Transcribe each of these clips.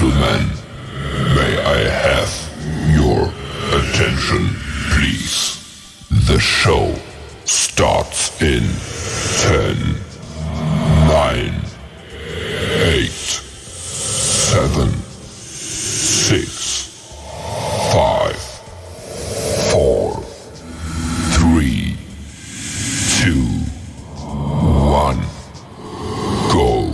gentlemen, may I have your attention, please? The show starts in 10, 9, 8, 7, 6, 5, 4, 3, 2, 1, go.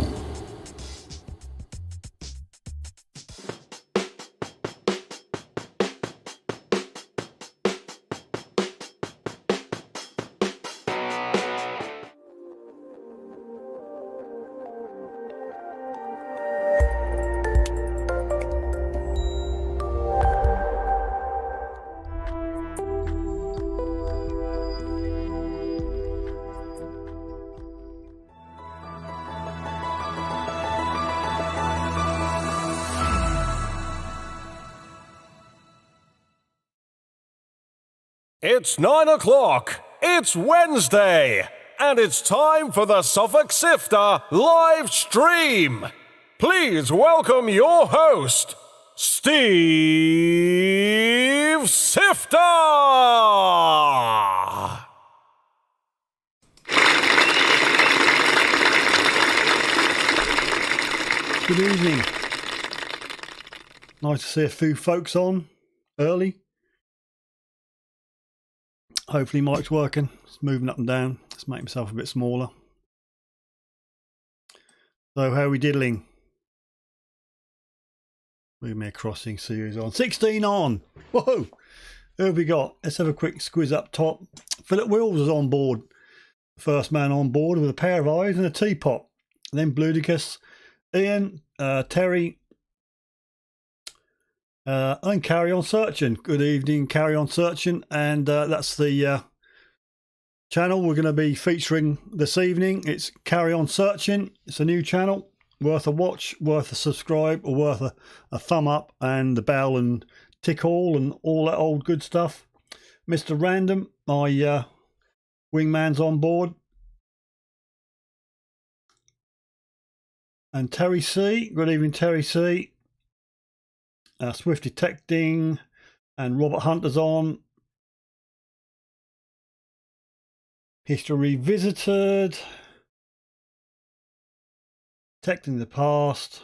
It's 9 o'clock, it's Wednesday, and it's time for the Suffolk Sifter live stream. Please welcome your host, Steve Sifter! Good evening. Nice to see a few folks on early. Hopefully mic's working. It's moving up and down. Let's make myself a bit smaller. So how are we diddling? Mere Crossing series on. 16 on! Whoa! Who have we got? Let's have a quick squiz up top. Philip Wills is on board. First man on board with a pair of eyes and a teapot. And then Bludicus, Ian, Terry, and Carry On Searching. Good evening, Carry On Searching. And that's the channel we're going to be featuring this evening. It's Carry On Searching. It's a new channel. Worth a watch, worth a subscribe, or worth a thumb up and the bell and tick all and all that old good stuff. Mr. Random, my wingman's on board. And Terry C. Good evening, Terry C. Swift Detecting, and Robert Hunter's on. History Revisited, Detecting the Past.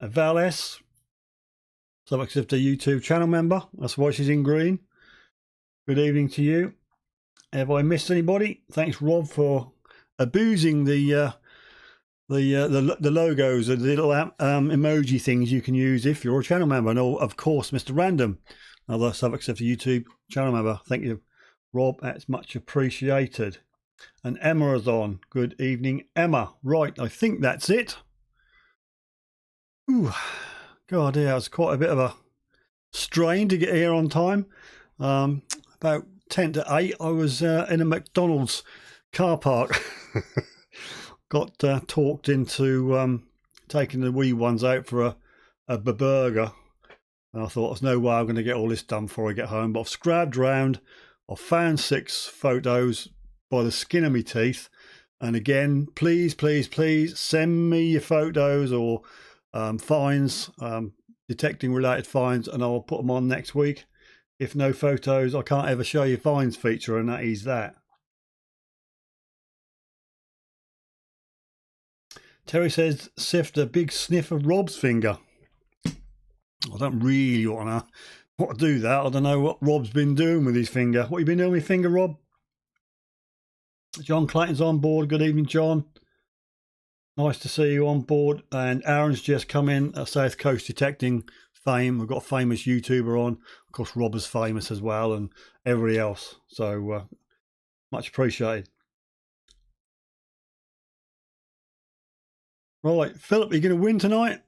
Val S. Suffolk Sifter YouTube channel member. That's why she's in green. Good evening to you. Have I missed anybody? Thanks, Rob, for abusing the logos and the little emoji things you can use if you're a channel member. And of course, Mr. Random, another Suffolk Sifter YouTube channel member. Thank you, Rob. That's much appreciated. And Emma is on. Good evening, Emma. Right, I think that's it. Ooh, God, yeah, it was quite a bit of a strain to get here on time. About 10 to 8, I was in a McDonald's car park. Got talked into taking the wee ones out for a burger. And I thought, there's no way I'm going to get all this done before I get home. But I've scrabbed round. I've found 6 photos by the skin of my teeth. And again, please, please, please send me your photos or finds, detecting related finds, and I'll put them on next week. If no photos, I can't ever show you finds feature, and that is that. Terry says, Sifter, big sniff of Rob's finger. I don't really want to do that. I don't know what Rob's been doing with his finger. What you been doing with your finger, Rob? John Clayton's on board. Good evening, John. Nice to see you on board. And Aaron's just come in at South Coast Detecting fame. We've got a famous YouTuber on. Of course, Rob is famous as well, and everybody else. So much appreciated. Right, Philip, are you going to win tonight?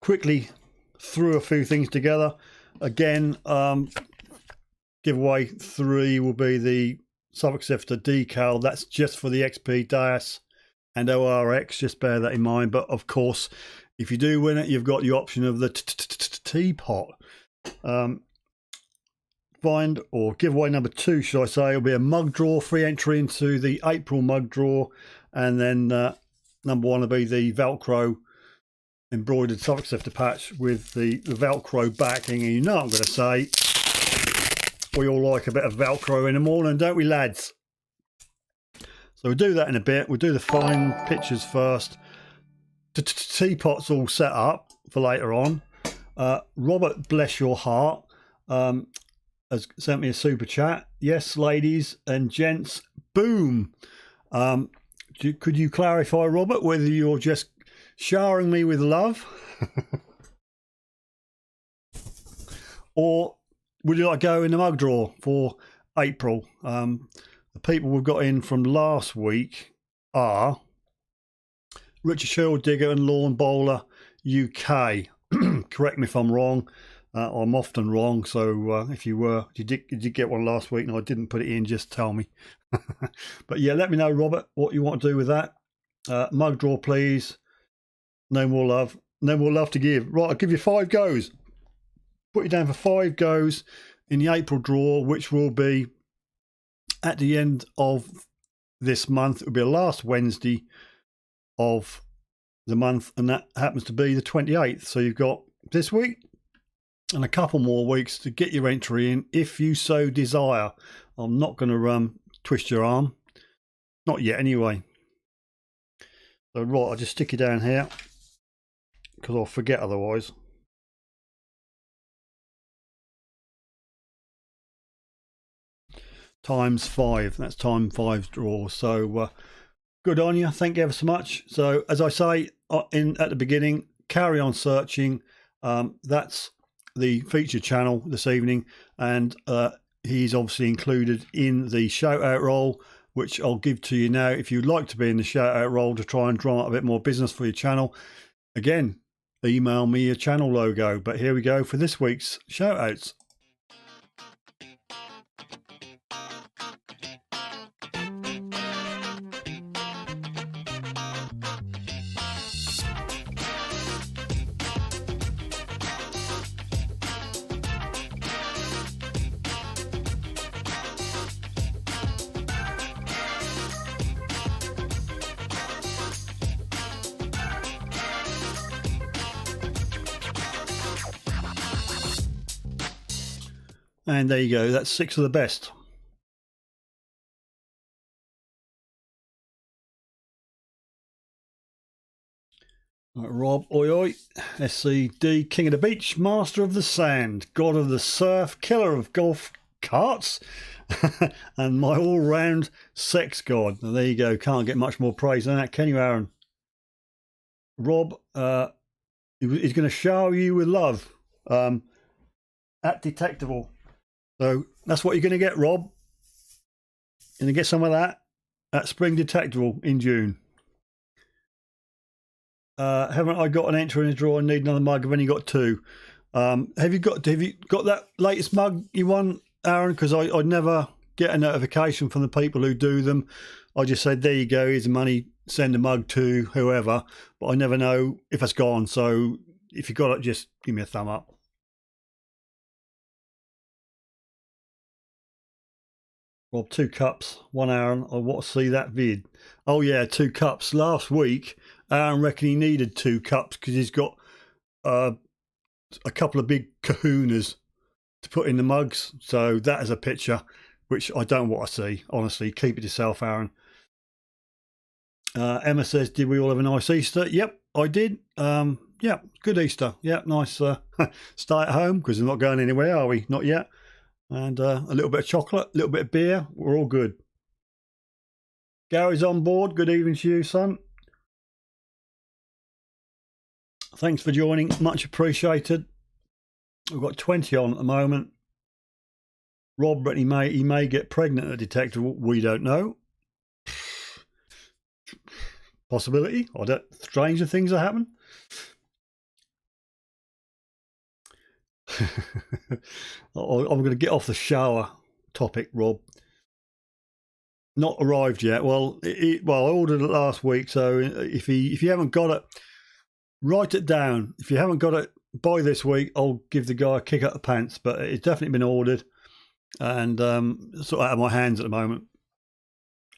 Quickly threw a few things together. Again, giveaway 3 will be the Suffolk Sifter decal. That's just for the XP DAS and ORX. Just bear that in mind. But of course, if you do win it, you've got the option of the teapot. Find or giveaway number 2, should I say, will be a mug draw, free entry into the April mug draw. And then Number one will be the Velcro embroidered Suffolk Sifter patch with the Velcro backing. And you know what I'm going to say, we all like a bit of Velcro in the morning, don't we, lads? So we'll do that in a bit. We'll do the fine pictures first. The teapot's all set up for later on. Robert, bless your heart, has sent me a super chat. Yes, ladies and gents, boom. Could you clarify, Robert, whether you're just showering me with love or would you like to go in the mug drawer for April? The people we've got in from last week are Richard Shield Digger and Lawn Bowler UK. Correct me if I'm wrong. I'm often wrong, so if you did get one last week and I didn't put it in, just tell me. But yeah, let me know, Robert, what you want to do with that. Mug drawer, please. No more love. No more love to give. Right, I'll give you 5 goes. Put you down for 5 goes in the April draw, which will be at the end of this month. It will be the last Wednesday of the month, and that happens to be the 28th. So you've got this week and a couple more weeks to get your entry in if you so desire. I'm not going to twist your arm, not yet anyway. So right, I'll just stick it down here because I'll forget otherwise. Times 5, that's time 5 draws. So good on you, thank you ever so much. So as I say at the beginning, carry on searching. That's the featured channel this evening, and he's obviously included in the shout out role, which I'll give to you now. If you'd like to be in the shout out role to try and drum up a bit more business for your channel, again, email me your channel logo. But here we go for this week's shout outs. And there you go, that's 6 of the best. Right, Rob, oi oi, SCD, King of the Beach, Master of the Sand, God of the Surf, Killer of Golf Carts, and my all-round sex god. Now, there you go, can't get much more praise than that, can you, Aaron? Rob, he's going to shower you with love at Detectable. So that's what you're going to get, Rob. You're going to get some of that at Spring Detectable in June. Haven't I got an entry in the drawer and need another mug? I've only got 2. Have you got that latest mug you won, Aaron? Because I never get a notification from the people who do them. I just said, there you go, here's the money, send a mug to whoever. But I never know if it's gone. So if you got it, just give me a thumb up. Rob, 2 cups, 1 Aaron. I want to see that vid. Oh yeah, 2 cups. Last week, Aaron reckoned he needed 2 cups because he's got a couple of big kahunas to put in the mugs. So that is a picture which I don't want to see. Honestly, keep it to yourself, Aaron. Emma says, did we all have a nice Easter? Yep, I did. Yeah, good Easter. Yeah, nice stay at home because we're not going anywhere, are we? Not yet. And a little bit of chocolate, a little bit of beer. We're all good. Gary's on board. Good evening to you, son. Thanks for joining. Much appreciated. We've got 20 on at the moment. Rob, but he may get pregnant at Detectable. We don't know. Possibility. I don't. Stranger things are happening. I'm going to get off the shower topic, Rob. Not arrived yet. Well, I ordered it last week, so if you haven't got it, write it down. If you haven't got it by this week, I'll give the guy a kick up the pants. But it's definitely been ordered, and sort of out of my hands at the moment.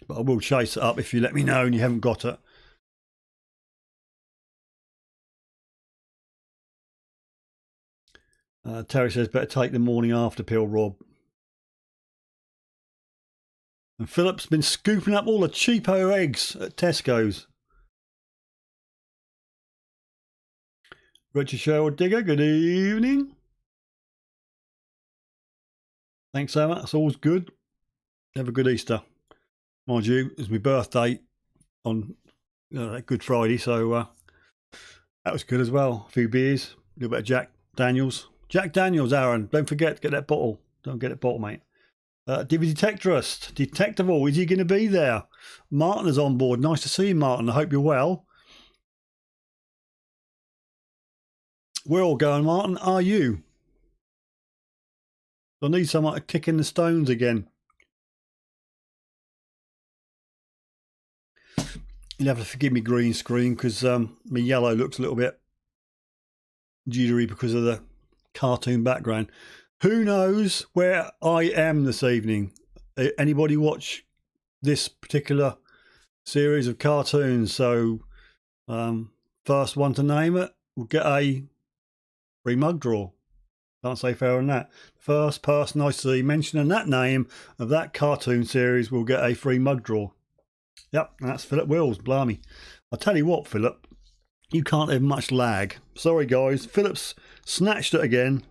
But I will chase it up if you let me know and you haven't got it. Terry says, better take the morning after pill, Rob. And Philip's been scooping up all the cheapo eggs at Tesco's. Richard Sherwood Digger, good evening. Thanks so much. It's always good. Have a good Easter. Mind you, it's my birthday on Good Friday, so that was good as well. A few beers, a little bit of Jack Daniels. Jack Daniels, Aaron. Don't forget to get that bottle. Don't get it bottle, mate. Detectorist, Detectable, is he going to be there? Martin is on board. Nice to see you, Martin. I hope you're well. We're all going, Martin. Are you? I need someone to kick in the stones again. You'll have to forgive me green screen because my yellow looks a little bit jittery because of the cartoon background. Who knows where I am this evening? Anybody watch this particular series of cartoons? So first one to name it will get a free mug draw. Can't say fairer than that. First person I see mentioning that name of that cartoon series will get a free mug draw. Yep, that's Philip Wills, blimey. I'll tell you what, Philip, you can't have much lag. Sorry, guys. Philip's snatched it again.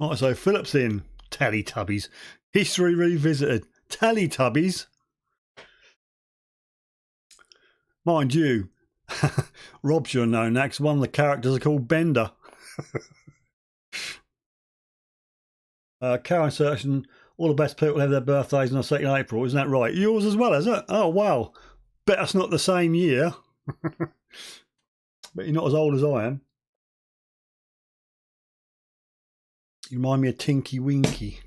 Right, so Philip's in. Teletubbies. History revisited. Teletubbies. Mind you, Rob should have known that because one of the characters are called Bender. Karen Searching, all the best people have their birthdays on the 2nd of April. Isn't that right? Yours as well, is it? Oh, wow. Bet that's not the same year. But you're not as old as I am. You remind me of Tinky Winky.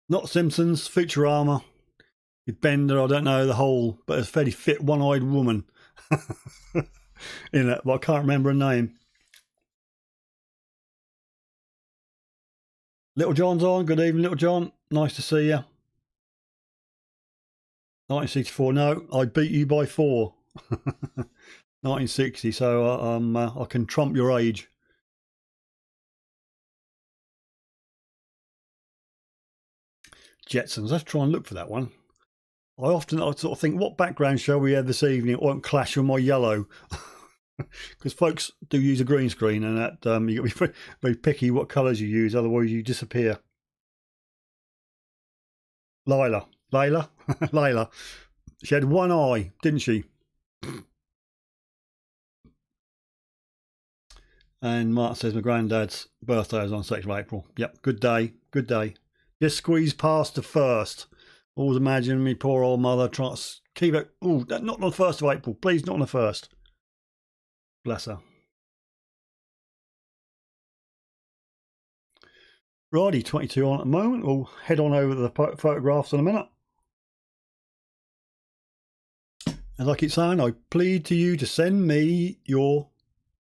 Not Simpsons, Futurama. With Bender, I don't know the whole, but it's a fairly fit one-eyed woman in it, but I can't remember her name. Little John's on. Good evening, Little John. Nice to see you. 1964. No, I beat you by 4. 1960. So I can trump your age. Jetsons. Let's try and look for that one. I sort of think, what background shall we have this evening? It won't clash with my yellow. Because folks do use a green screen, and that you've got to be very, very picky what colours you use, otherwise you disappear. Layla. She had one eye, didn't she? And Mark says my granddad's birthday is on 6th of April. Yep, good day, good day. Just squeeze past the 1st. Always imagine me poor old mother trying to keep it. Oh, not on the 1st of April. Please, not on the 1st. Bless her. Righty, 22 on at the moment. We'll head on over to the photographs in a minute. As I keep saying, I plead to you to send me your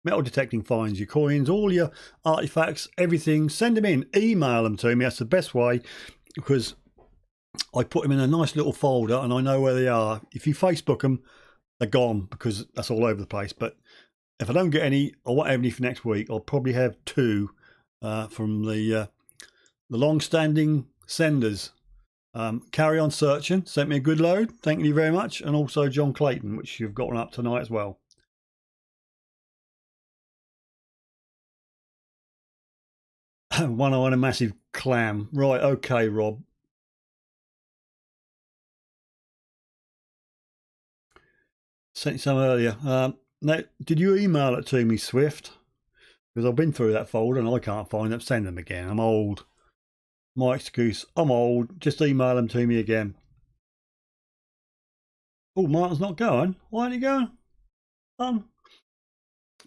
metal detecting finds, your coins, all your artifacts, everything. Send them in. Email them to me. That's the best way, because I put them in a nice little folder and I know where they are. If you Facebook them, they're gone because that's all over the place. But if I don't get any, I won't have any for next week. I'll probably have 2 from the long-standing senders. Carry on searching. Sent me a good load. Thank you very much. And also John Clayton, which you've got one up tonight as well. One eye and a massive clam. Right, okay, Rob. Sent you some earlier. Now, did you email it to me, Swift? Because I've been through that folder and I can't find them. Send them again. I'm old. My excuse. I'm old. Just email them to me again. Oh, Martin's not going. Why aren't you going?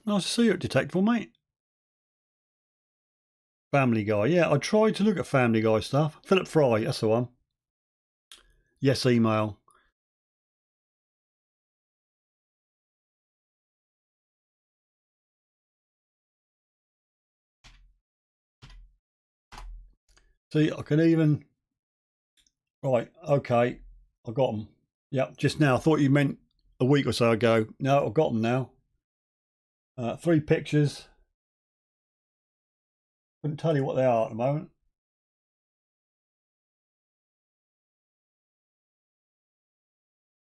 Nice to see you at Detectable, mate. Family Guy. Yeah, I tried to look at Family Guy stuff. Philip Fry, that's the one. Yes, email. See, I can even... Right, okay. I got them. Yep, just now. I thought you meant a week or so ago. No, I've got them now. 3 pictures. Couldn't tell you what they are at the moment.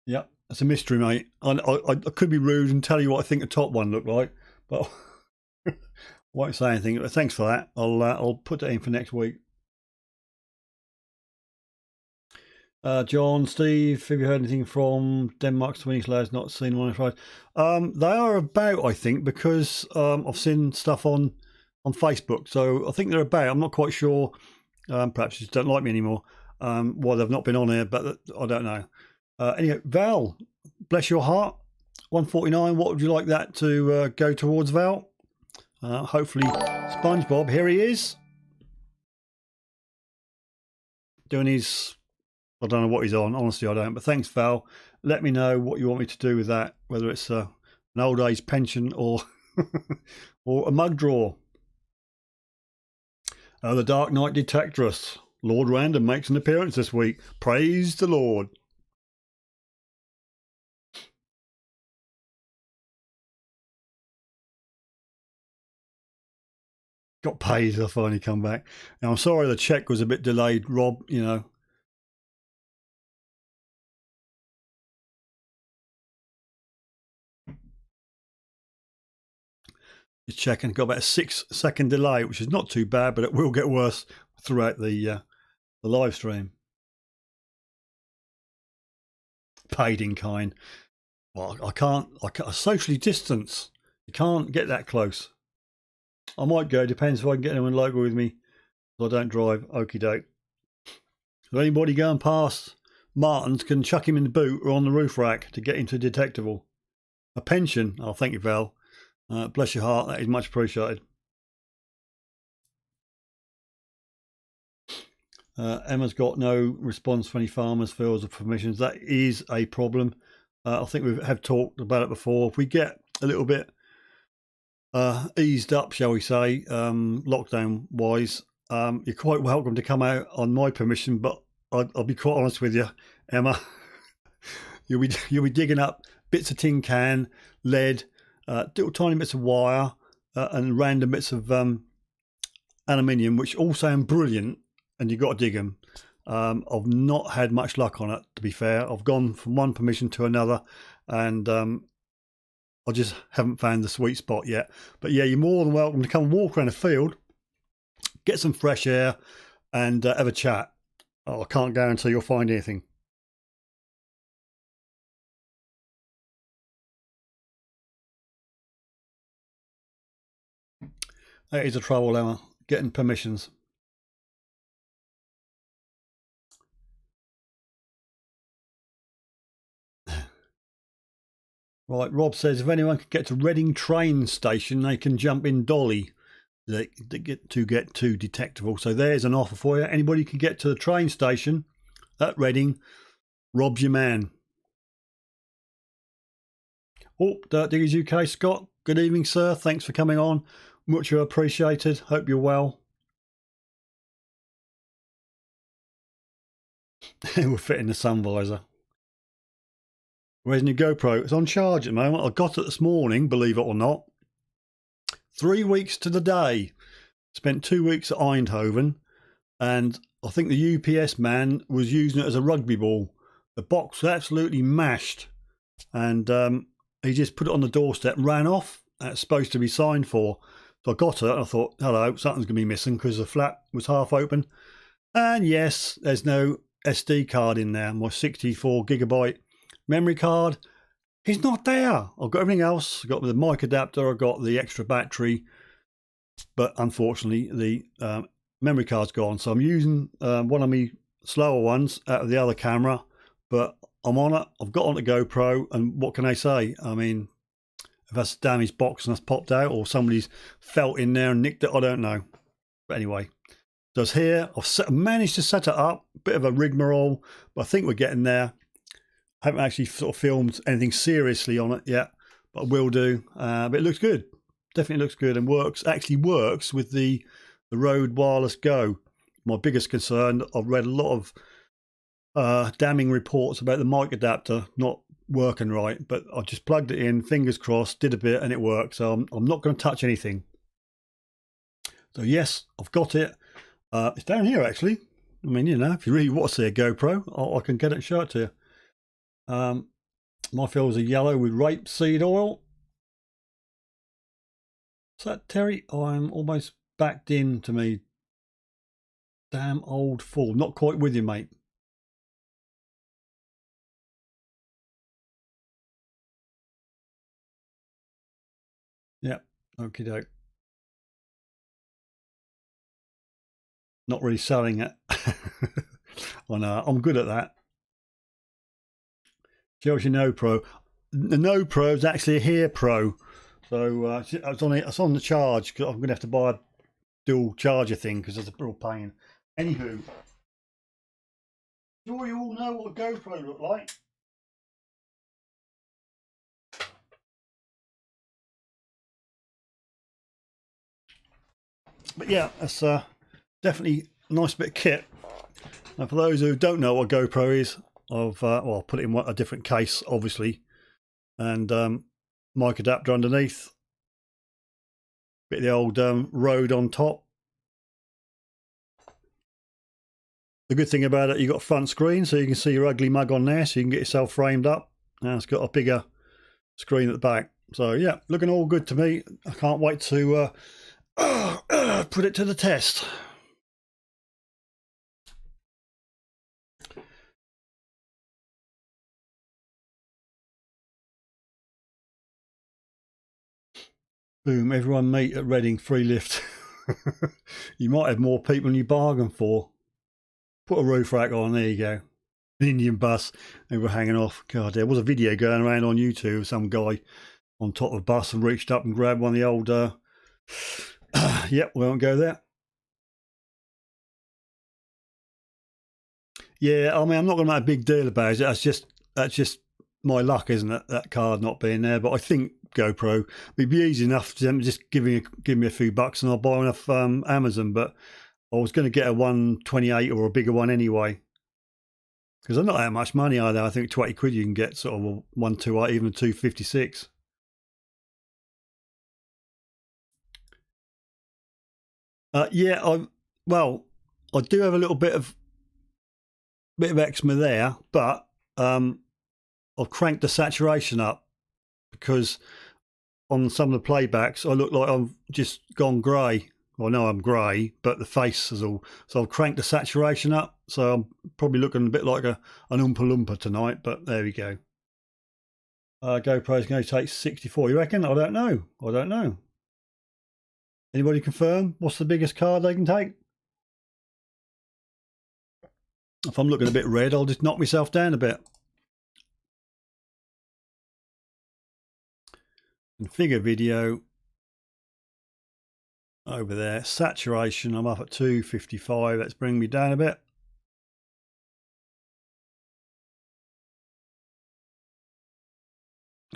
Yep, it's a mystery, mate. I could be rude and tell you what I think the top one looked like, but I won't say anything. But thanks for that. I'll put that in for next week. John, Steve, have you heard anything from Denmark's 20 lads? Not seen one Friday. They are about, I think, because I've seen stuff on Facebook, so I think they're about. I'm not quite sure. Perhaps you just don't like me anymore. Why they've not been on here, but I don't know. Anyway, Val, bless your heart. 149. What would you like that to go towards, Val? Hopefully, SpongeBob. Here he is, doing his. I don't know what he's on. Honestly, I don't. But thanks, Val. Let me know what you want me to do with that. Whether it's an old age pension or or a mug drawer. The Dark Knight Detectorist. Lord Random makes an appearance this week. Praise the Lord. Got paid. I finally come back. Now, I'm sorry the check was a bit delayed, Rob. You know. Just checking. Got about a 6-second delay, which is not too bad, but it will get worse throughout the live stream. Paid in kind. Well, I can't socially distance. You can't get that close. I might go. Depends if I can get anyone local with me. I don't drive. Okie doke. So anybody going past Martin's can chuck him in the boot or on the roof rack to get into detectable. A pension. Oh, thank you, Val. Bless your heart. That is much appreciated. Emma's got no response for any farmers' fields or permissions. That is a problem. I think we have talked about it before. If we get a little bit eased up, shall we say, lockdown wise, you're quite welcome to come out on my permission. But I'll be quite honest with you, Emma. you'll be digging up bits of tin can, lead, little tiny bits of wire, and random bits of aluminium, which all sound brilliant, and you've got to dig them. I've not had much luck on it, to be fair. I've gone from one permission to another, and I just haven't found the sweet spot yet. But yeah, you're more than welcome to come and walk around the field, get some fresh air, and have a chat. I can't guarantee you'll find anything. That is a trouble, Emma, getting permissions. Right, Rob says if anyone could get to Reading train station, they can jump in Dolly to get to detectable. So there's an offer for you. Anybody can get to the train station at Reading, Rob's your man. Oh, Dirt Diggers UK, Scott. Good evening, sir. Thanks for coming on. Much appreciated. Hope you're well. We're fitting the sun visor. Where's your GoPro? It's on charge at the moment. I got it this morning, believe it or not. 3 weeks to the day. Spent 2 weeks at Eindhoven, and I think the UPS man was using it as a rugby ball. The box was absolutely mashed, and he just put it on the doorstep and ran off. That's supposed to be signed for. So I got it, and I thought, hello, something's going to be missing because the flap was half open. And yes, there's no SD card in there. My 64 gigabyte memory card is not there. I've got everything else. I've got the mic adapter. I've got the extra battery. But unfortunately, the memory card's gone. So I'm using one of my slower ones out of the other camera. But I'm on it. I've got on the GoPro. And what can I say? I mean, if that's a damaged box and that's popped out, or somebody's felt in there and nicked it, I don't know. But anyway, so it's here. I've managed to set it up. Bit of a rigmarole, but I think we're getting there. I haven't actually sort of filmed anything seriously on it yet, but I will do. But it looks good. Definitely looks good, and actually works with the Rode Wireless Go. My biggest concern, I've read a lot of damning reports about the mic adapter not working right, but I just plugged it in, fingers crossed, did a bit, and it worked. So I'm not going to touch anything. So yes, I've got it. It's down here actually. I mean, you know, if you really want to see a GoPro, I can get it and show it to you. My fills are yellow with rapeseed oil. Is that Terry? Oh, I'm almost backed into me. Damn old fool. Not quite with you, mate. Yep. Okie doke. Not really selling it. I know. I'm good at that. Chelsea No Pro. The No Pro is actually a Here Pro. So it's on the charge because I'm going to have to buy a dual charger thing because it's a real pain. Anywho, sure you all know what a GoPro look like. But yeah, that's definitely a nice bit of kit. And for those who don't know what a GoPro is, I'll put it in a different case, obviously, and mic adapter underneath. Bit of the old Rode on top. The good thing about it, you've got a front screen, so you can see your ugly mug on there, so you can get yourself framed up. Now it's got a bigger screen at the back. So yeah, looking all good to me. I can't wait to put it to the test. Boom, everyone meet at Reading, free lift. You might have more people than you bargain for. Put a roof rack on, there you go. The Indian bus, they were hanging off. God, there was a video going around on YouTube of some guy on top of a bus and reached up and grabbed one of the old... Yep, we won't go there. Yeah, I mean, I'm not going to make a big deal about it. That's just my luck, isn't it? That card not being there. But I think GoPro would be easy enough to just give me a few bucks and I'll buy one off Amazon. But I was going to get a 128 or a bigger one anyway, because they're not that much money either. I think 20 quid you can get sort of a 128, even a 256. Yeah, I do have a little bit of eczema there, but I've cranked the saturation up because on some of the playbacks I look like I've just gone grey. Well, I know I'm grey, but the face is all. So I've cranked the saturation up, so I'm probably looking a bit like an Oompa Loompa tonight, but there we go. GoPro's going to take 64, you reckon? I don't know. Anybody confirm? What's the biggest card they can take? If I'm looking a bit red, I'll just knock myself down a bit. Configure video. Over there. Saturation, I'm up at 255. Let's bring me down a bit.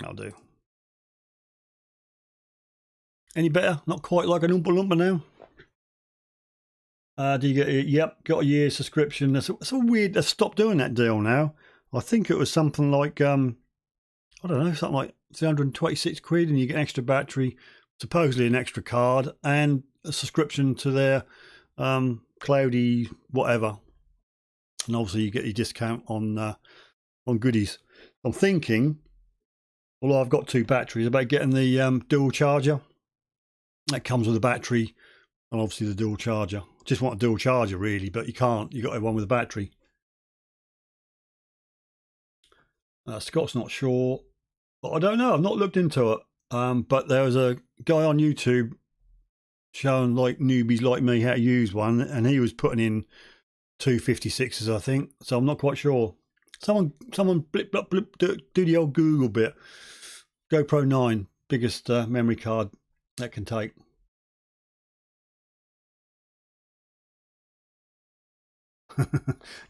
I'll do. Any better? Not quite like an Oompa Loompa now. Do you get it? Yep, got a year's subscription. That's so weird. They've stopped doing that deal now. I think it was something like I don't know, something like 326 quid, and you get an extra battery, supposedly an extra card, and a subscription to their cloudy whatever. And obviously you get your discount on goodies. I'm thinking, although I've got two batteries, about getting the dual charger. That comes with a battery and obviously the dual charger. Just want a dual charger really, but you can't. You got to have one with a battery. Scott's not sure, but I don't know. I've not looked into it. But there was a guy on YouTube showing like newbies like me how to use one, and he was putting in 256s, I think. So I'm not quite sure. Someone blip blip blip do the old Google bit. GoPro 9, biggest memory card that can take.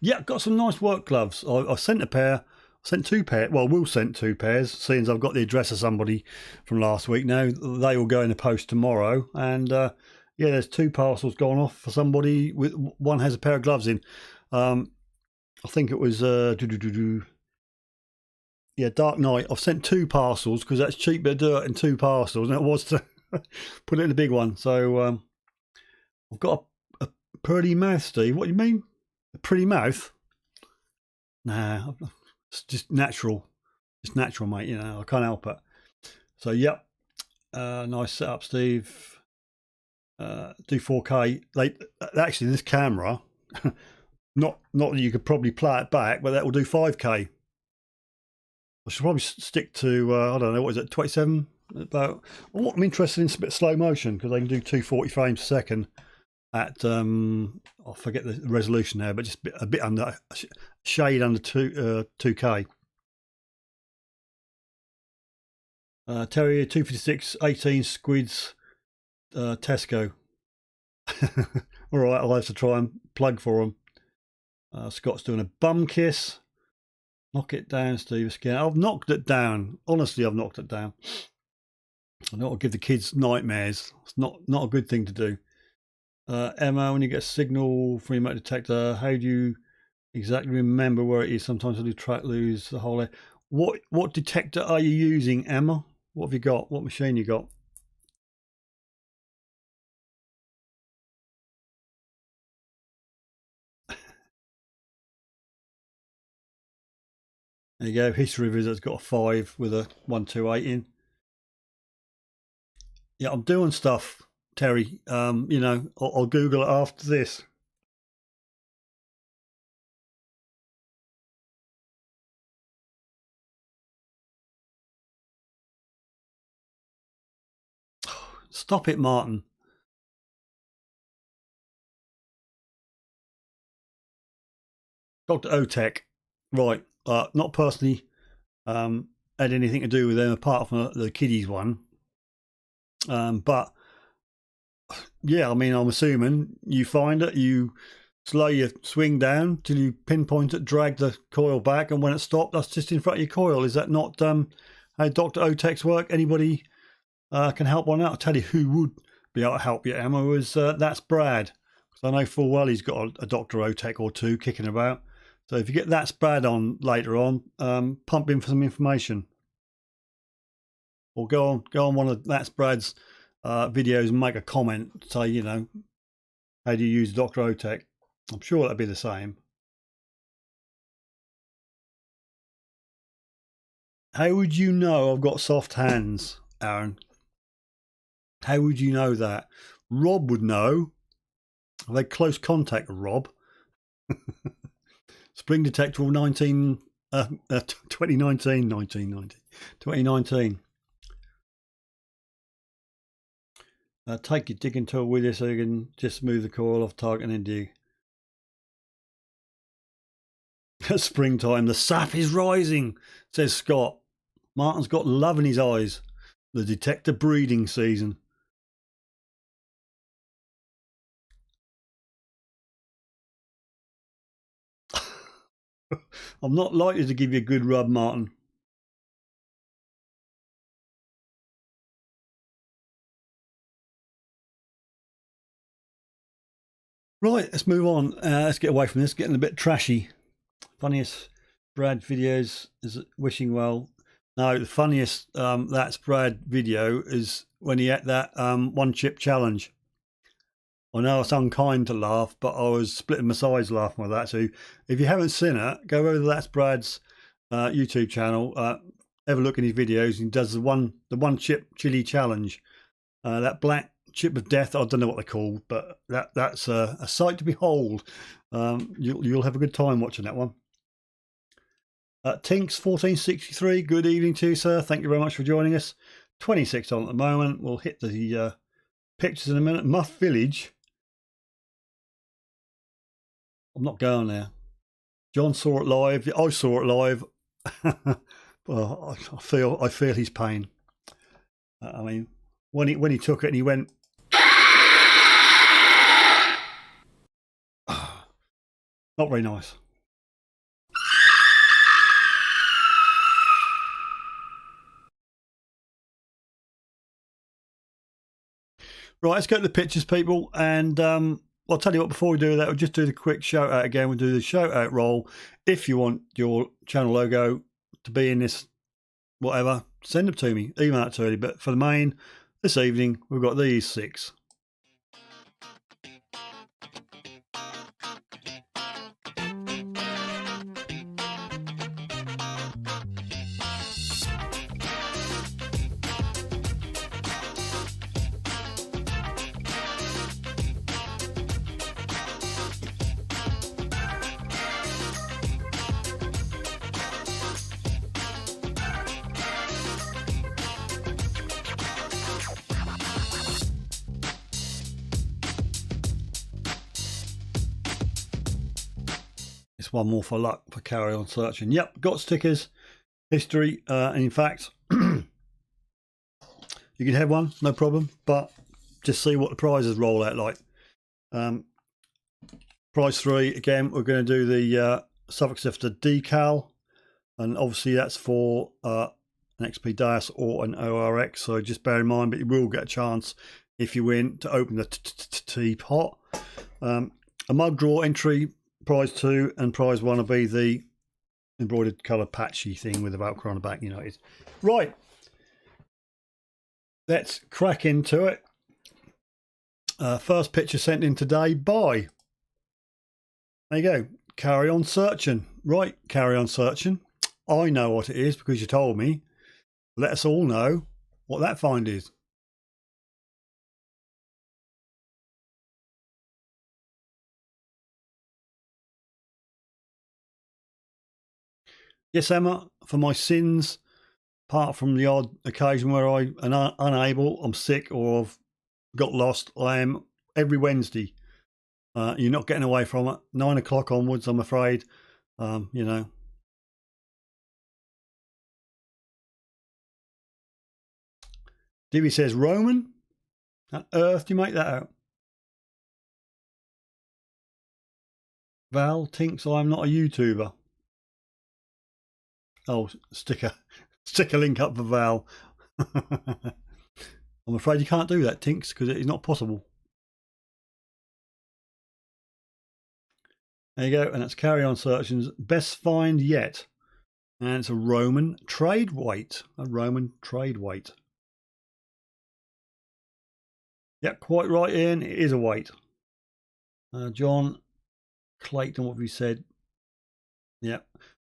Yeah, got some nice work gloves. I sent a pair. Sent two pairs. Well, we'll send two pairs, seeing as I've got the address of somebody from last week now. They will go in the post tomorrow. And yeah, there's two parcels gone off for somebody. One has a pair of gloves in. I think it was Yeah, Dark Knight. I've sent 2 parcels because that's cheaper to do it in 2 parcels than it was to put it in a big one. So I've got a pretty mouth, Steve. What do you mean? A pretty mouth? Nah, it's just natural. It's natural, mate. You know, I can't help it. So, yep. Nice setup, Steve. Do 4K. Actually, this camera, not that you could probably play it back, but that will do 5K. I should probably stick to, I don't know, what is it, 27? About. I'm interested in a bit of slow motion because they can do 240 frames a second at, I forget the resolution now, but just a bit under, shade under 2K. Terrier 256 18 squids, Tesco. All right, I'll have to try and plug for them. Scott's doing a bum kiss. Knock it down, Steve. Scared. I've knocked it down. Honestly, I've knocked it down. I don't want to give the kids nightmares. It's not a good thing to do. Emma, when you get a signal from your motor detector, how do you exactly remember where it is? Sometimes I do track lose the whole. What detector are you using, Emma? What have you got? What machine you got? There you go. History Visit's got a 5 with a 128 in. Yeah, I'm doing stuff, Terry. You know, I'll Google it after this. Stop it, Martin. Dr. Otek. Right. Not personally had anything to do with them apart from the kiddies one. But yeah, I mean, I'm assuming you find it, you slow your swing down till you pinpoint it, drag the coil back, and when it stopped, that's just in front of your coil. Is that not how Dr. Otek's work? Anybody can help on that? I'll tell you who would be able to help you, Emma, is that's Brad. Because I know full well he's got a Dr. Otek or 2 kicking about. So if you get That's Brad on later on, pump in for some information. Or go on one of That's Brad's videos and make a comment, say, you know, how do you use Dr. Otek? I'm sure that'd be the same. How would you know I've got soft hands, Aaron? How would you know that? Rob would know. I've had close contact with Rob. Spring Detector 2019. Take your digging tool with you so you can just move the coil off target and then dig. Springtime, the sap is rising, says Scott. Martin's got love in his eyes. The detector breeding season. I'm not likely to give you a good rub, Martin. Right, let's move on. Let's get away from this. Getting a bit trashy. Funniest Brad videos is wishing well. No, the funniest That's Brad video is when he had that 1 chip challenge. I know it's unkind to laugh, but I was splitting my sides laughing with that. So if you haven't seen it, go over to That's Brad's YouTube channel. Have a look in his videos. He does the one chip chili challenge. That black chip of death, I don't know what they're called, but that's a sight to behold. You'll have a good time watching that one. Tinks 1463, good evening to you, sir. Thank you very much for joining us. 26 on at the moment. We'll hit the pictures in a minute. Muff Village. I'm not going there. John saw it live. I saw it live. Well, I feel his pain. I mean, when he took it and he went, not very nice. Right, let's go to the pictures, people, and I'll tell you what, before we do that, we'll just do the quick shout out again. We'll do the shout out roll. If you want your channel logo to be in this, whatever, send them to me, email it to me. But for the main, this evening, we've got these 6. It's one more for luck for carry on searching. Yep, got stickers, history, and in fact, you can have one, no problem, but just see what the prizes roll out like. Prize 3, again, we're going to do the Suffolk Sifter decal, and obviously that's for an XP Deus or an ORX, so just bear in mind, but you will get a chance if you win to open the teapot. A mug draw entry, prize 2, and prize 1 will be the embroidered colour patchy thing with the Velcro on the back, you know it is. Right, let's crack into it. First picture sent in today by, there you go, carry on searching. Right, carry on searching. I know what it is because you told me. Let us all know what that find is. Yes, Emma, for my sins, apart from the odd occasion where I am unable, I'm sick, or I've got lost, I am every Wednesday. You're not getting away from it. 9 o'clock onwards, I'm afraid. You know. Divvy says Roman. How on earth do you make that out? Val thinks I'm not a YouTuber. Oh, stick a link up for Val. I'm afraid you can't do that, Tinks, because it is not possible. There you go, and that's Carry On Searching's best find yet. And it's a Roman trade weight. A Roman trade weight. Yep, quite right, Ian. It is a weight. John Clayton, what have you said? Yep.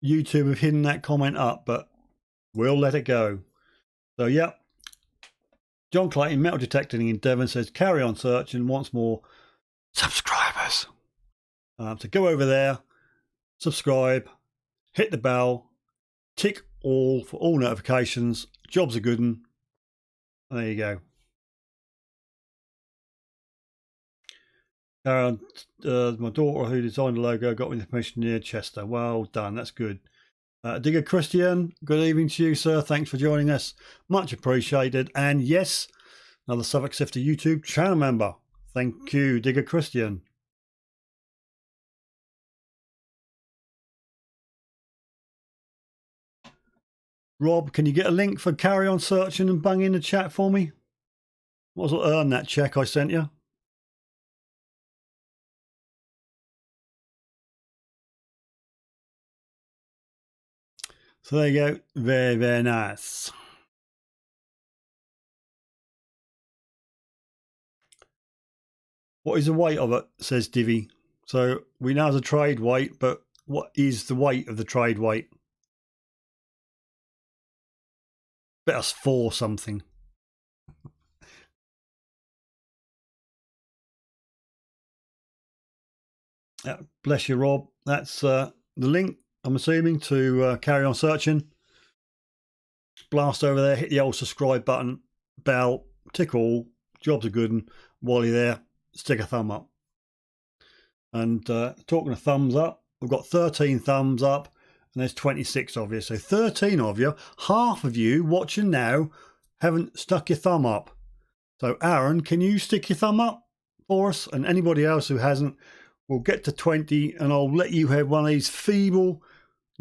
YouTube have hidden that comment up, but we'll let it go. So, yep. John Clayton, metal detecting in Devon, says carry on searching. Wants more subscribers. So go over there, subscribe, hit the bell, tick all for all notifications. Job's a good one. There you go. My daughter who designed the logo got me the permission near Chester. Well done, that's good. Digger Christian, good evening to you, sir. Thanks for joining us. Much appreciated. And yes, another Suffolk Sifter YouTube channel member. Thank you, Digger Christian. Rob, can you get a link for Carry On Searching and bung in the chat for me? What was I'll earn that check I sent you? So there you go. Very, very nice. What is the weight of it, says Divvy. So we know it's a trade weight, but what is the weight of the trade weight? Bet us 4 something. Bless you, Rob. That's the link, I'm assuming, to Carry On Searching. Blast over there, hit the old subscribe button, bell, tick all, job's a good one. While you're there, stick a thumb up. And talking of thumbs up, we've got 13 thumbs up and there's 26 of you. So 13 of you, half of you watching now haven't stuck your thumb up. So Aaron, can you stick your thumb up for us? And anybody else who hasn't, we'll get to 20 and I'll let you have one of these feeble,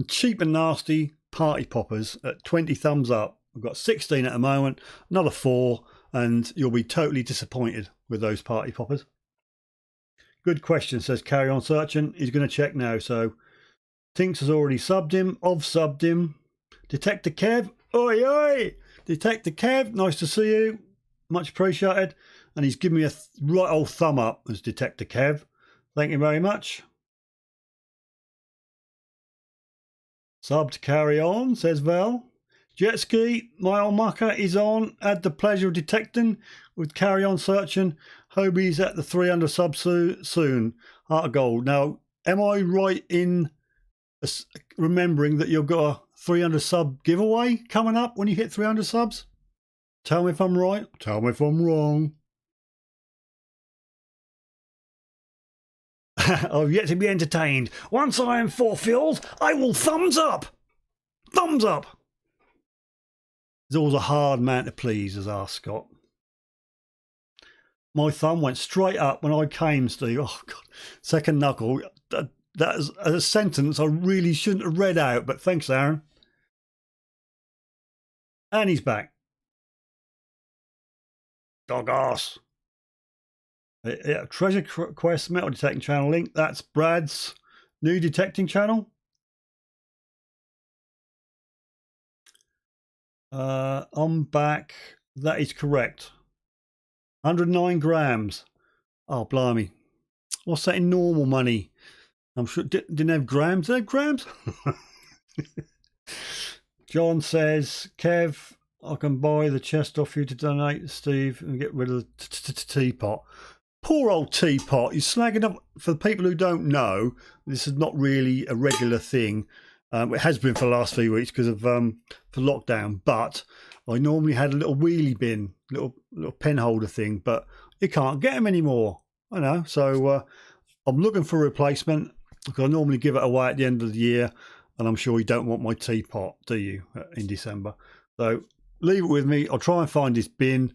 cheap and nasty party poppers at 20 thumbs up. We've got 16 at the moment, another 4, and you'll be totally disappointed with those party poppers. Good question, says Carry On Searching. He's going to check now. So Tinks has already subbed him. I've subbed him. Detector Kev, oi oi! Detector Kev, nice to see you. Much appreciated. And he's given me a right old thumb up as Detector Kev. Thank you very much. Sub to carry on, says Val. Jet ski, my old mucker is on. Had the pleasure of detecting with carry on searching. Hobie's at the 300 sub soon. Heart of gold. Now, am I right in remembering that you've got a 300 sub giveaway coming up when you hit 300 subs? Tell me if I'm right. Tell me if I'm wrong. I've yet to be entertained. Once I am fulfilled, I will thumbs up. Thumbs up. He's always a hard man to please, as asked Scott. My thumb went straight up when I came, Steve. Oh, God. Second knuckle. That is a sentence I really shouldn't have read out, but thanks, Aaron. And he's back. Dog ass. Yeah, Treasure Quest metal detecting channel link. That's Brad's new detecting channel. I'm back. That is correct. 109 grams. Oh, blimey. What's that in normal money? I'm sure didn't have grams. Did they have grams? John says, Kev, I can buy the chest off you to donate to Steve and get rid of the teapot. Poor old teapot. You're slagging up. For the people who don't know, this is not really a regular thing. It has been for the last few weeks because of for lockdown. But I normally had a little wheelie bin, little pen holder thing, but you can't get them anymore. I know. So I'm looking for a replacement because I normally give it away at the end of the year, and I'm sure you don't want my teapot, do you, in December? So leave it with me. I'll try and find this bin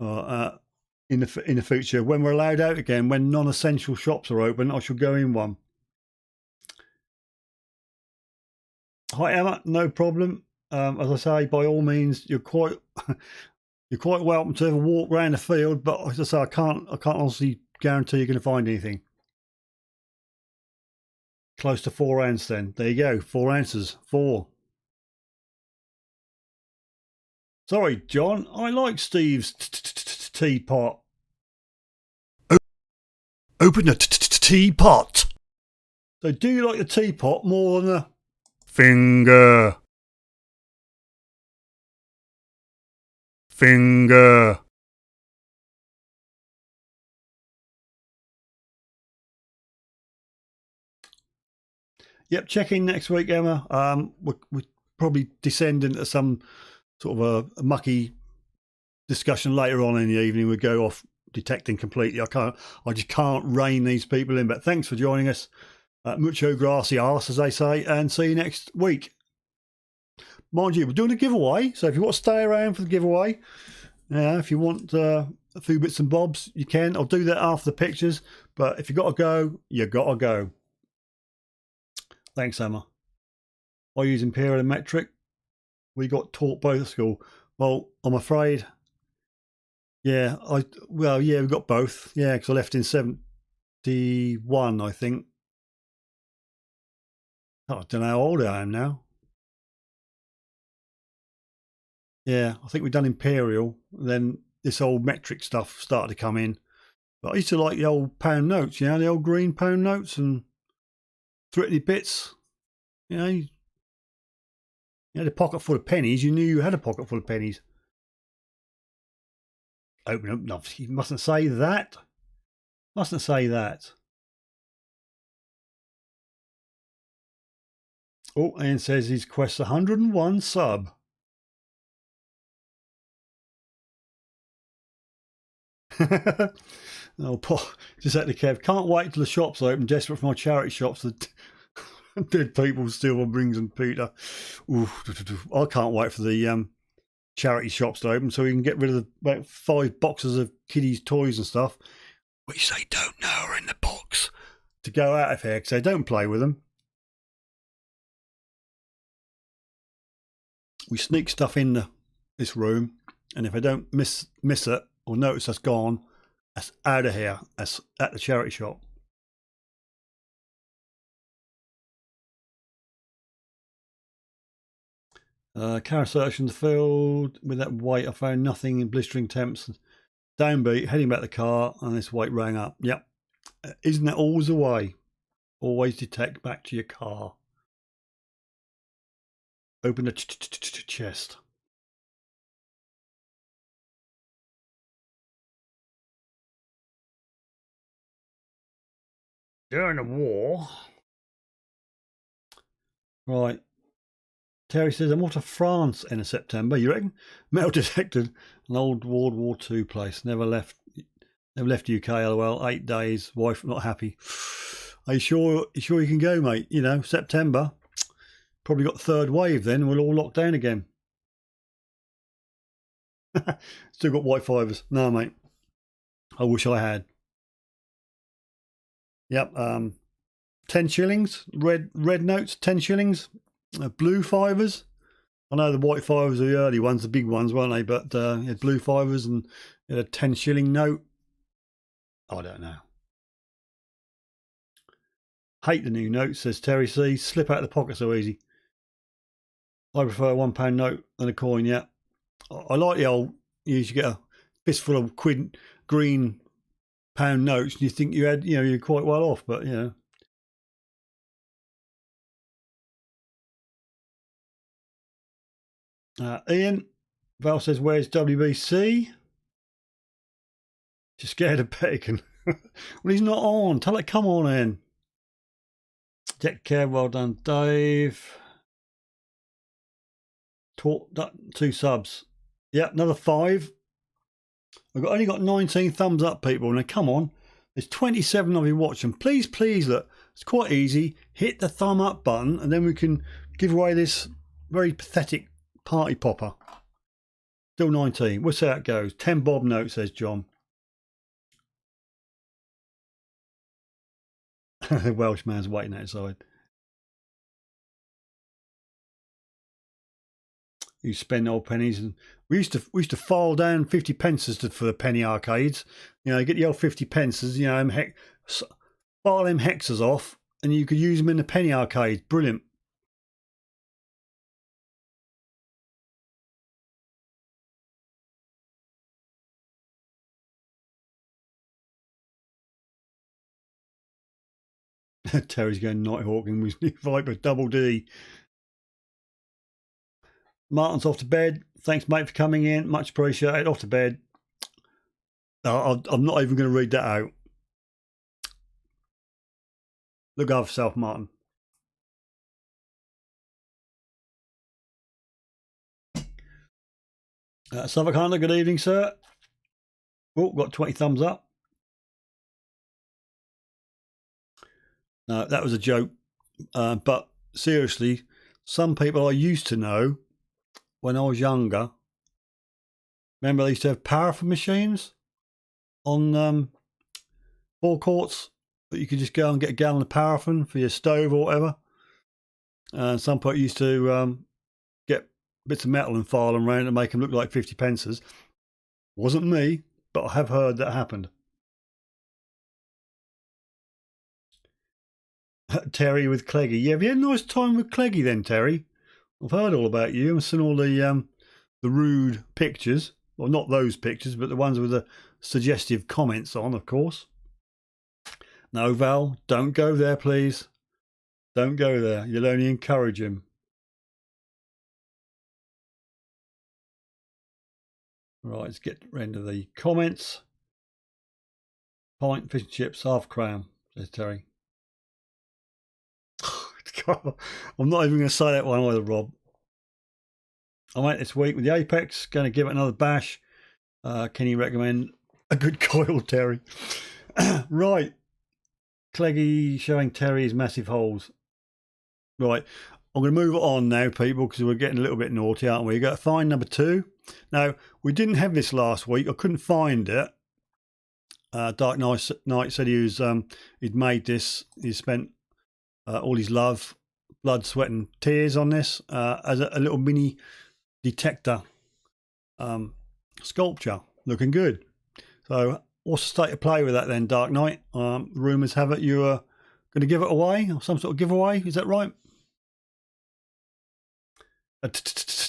in the future when we're allowed out again. When non-essential shops are open, I shall go in one. Hi Emma, no problem. As I say, by all means, you're quite welcome to have a walk around the field. But as I say, I can't honestly guarantee you're going to find anything. Close to 4 ounces then. There you go, 4 ounces. 4. Sorry, John. I like Steve's teapot. Open the teapot. So do you like the teapot more than the finger? Finger. Yep, check in next week, Emma. We're probably descend into some sort of a mucky discussion later on in the evening. We go off detecting completely. I just can't rein these people in. But thanks for joining us. Mucho gracias, as they say, and see you next week. Mind you, we're doing a giveaway, so if you want to stay around for the giveaway, if you want a few bits and bobs, you can. I'll do that after the pictures, but if you got to go, you got to go. Thanks, Emma. I use imperial and metric. We got taught both at school. Well, I'm afraid, yeah, we've got both. Yeah, because I left in 71, I think. Oh, I don't know how old I am now. Yeah, I think we've done imperial. Then this old metric stuff started to come in. But I used to like the old pound notes, the old green pound notes and threepenny bits. You had a pocket full of pennies. You knew you had a pocket full of pennies. Open up. No, you mustn't say that. Mustn't say that. Oh, Ian says his quest's 101 sub. Oh, Paul, just at the Kev. Can't wait till the shops open. Desperate for my charity shops. The dead people steal my rings and Peter. Ooh, I can't wait for the charity shops to open so we can get rid of about 5 boxes of kiddies' toys and stuff, which they don't know are in the box, to go out of here because they don't play with them. We sneak stuff in this room, and if I don't miss it or notice that's gone, that's out of here. That's at the charity shop. Car search in the field. With that weight, I found nothing in blistering temps. Downbeat, heading back to the car, and this weight rang up. Yep. Isn't that always the way? Always detect back to your car. Open the chest. During the war. Right. Terry says, I'm off to France in September. You reckon? Metal detected. An old World War II place. Never left UK, lol. 8 days. Wife not happy. Are you sure you can go, mate? You know, September. Probably got the third wave then. We'll all lock down again. Still got white fibres. No, mate. I wish I had. Yep. 10 shillings. Red notes, 10 shillings. Blue fibres. I know the white fibres are the early ones, the big ones, weren't they? But you had blue fibres and you had a 10 shilling note. I don't know. Hate the new note, says Terry C. Slip out of the pocket so easy. I prefer a £1 note than a coin, yeah. I like the old, you used to get a fistful of quid green pound notes and you think you had, you're quite well off, but, Ian, Val says, where's WBC? Just scared of Pelican. Well, he's not on. Tell it, come on in. Take care, well done, Dave. 2 subs. Yeah, another 5. I've only got 19 thumbs up, people. Now, come on. There's 27 of you watching. Please, look. It's quite easy. Hit the thumb up button, and then we can give away this very pathetic party popper. Still 19. We'll see how it goes. 10 bob note, says John. The Welsh man's waiting outside. You spend old pennies, and we used to file down 50 pences for the penny arcades. Get the old 50 pences. File them hexes off, and you could use them in the penny arcade. Brilliant. Terry's going night hawking with Viper Double D. Martin's off to bed. Thanks, mate, for coming in. Much appreciated. Off to bed. I'm not even going to read that out. Look after yourself, Martin. Suffolk Hunter, good evening, sir. Oh, got 20 thumbs up. No, that was a joke. But seriously, some people I used to know when I was younger, remember they used to have paraffin machines on forecourts that you could just go and get a gallon of paraffin for your stove or whatever. And some people used to get bits of metal and file them around and make them look like 50 pences. Wasn't me, but I have heard that happened. Terry with Cleggy. Yeah, have you had a nice time with Cleggy then, Terry? I've heard all about you. I've seen all the rude pictures. Well, not those pictures, but the ones with the suggestive comments on, of course. No, Val, don't go there, please. Don't go there. You'll only encourage him. Right, let's get rid of the comments. Pint, fish and chips, half crown, says Terry. I'm not even going to say that one either, Rob. I'm out this week with the Apex, going to give it another bash. Can you recommend a good coil, Terry? Right. Cleggy showing Terry's massive holes. Right. I'm going to move it on now, people, because we're getting a little bit naughty, aren't we? We've got to find number 2. Now, we didn't have this last week. I couldn't find it. Dark Knight said he'd made this. He spent all his love, blood, sweat and tears on this as a little mini detector sculpture. Looking good. So what's the state of play with that then, Dark Knight? Rumours have it you're going to give it away, or some sort of giveaway. Is that right?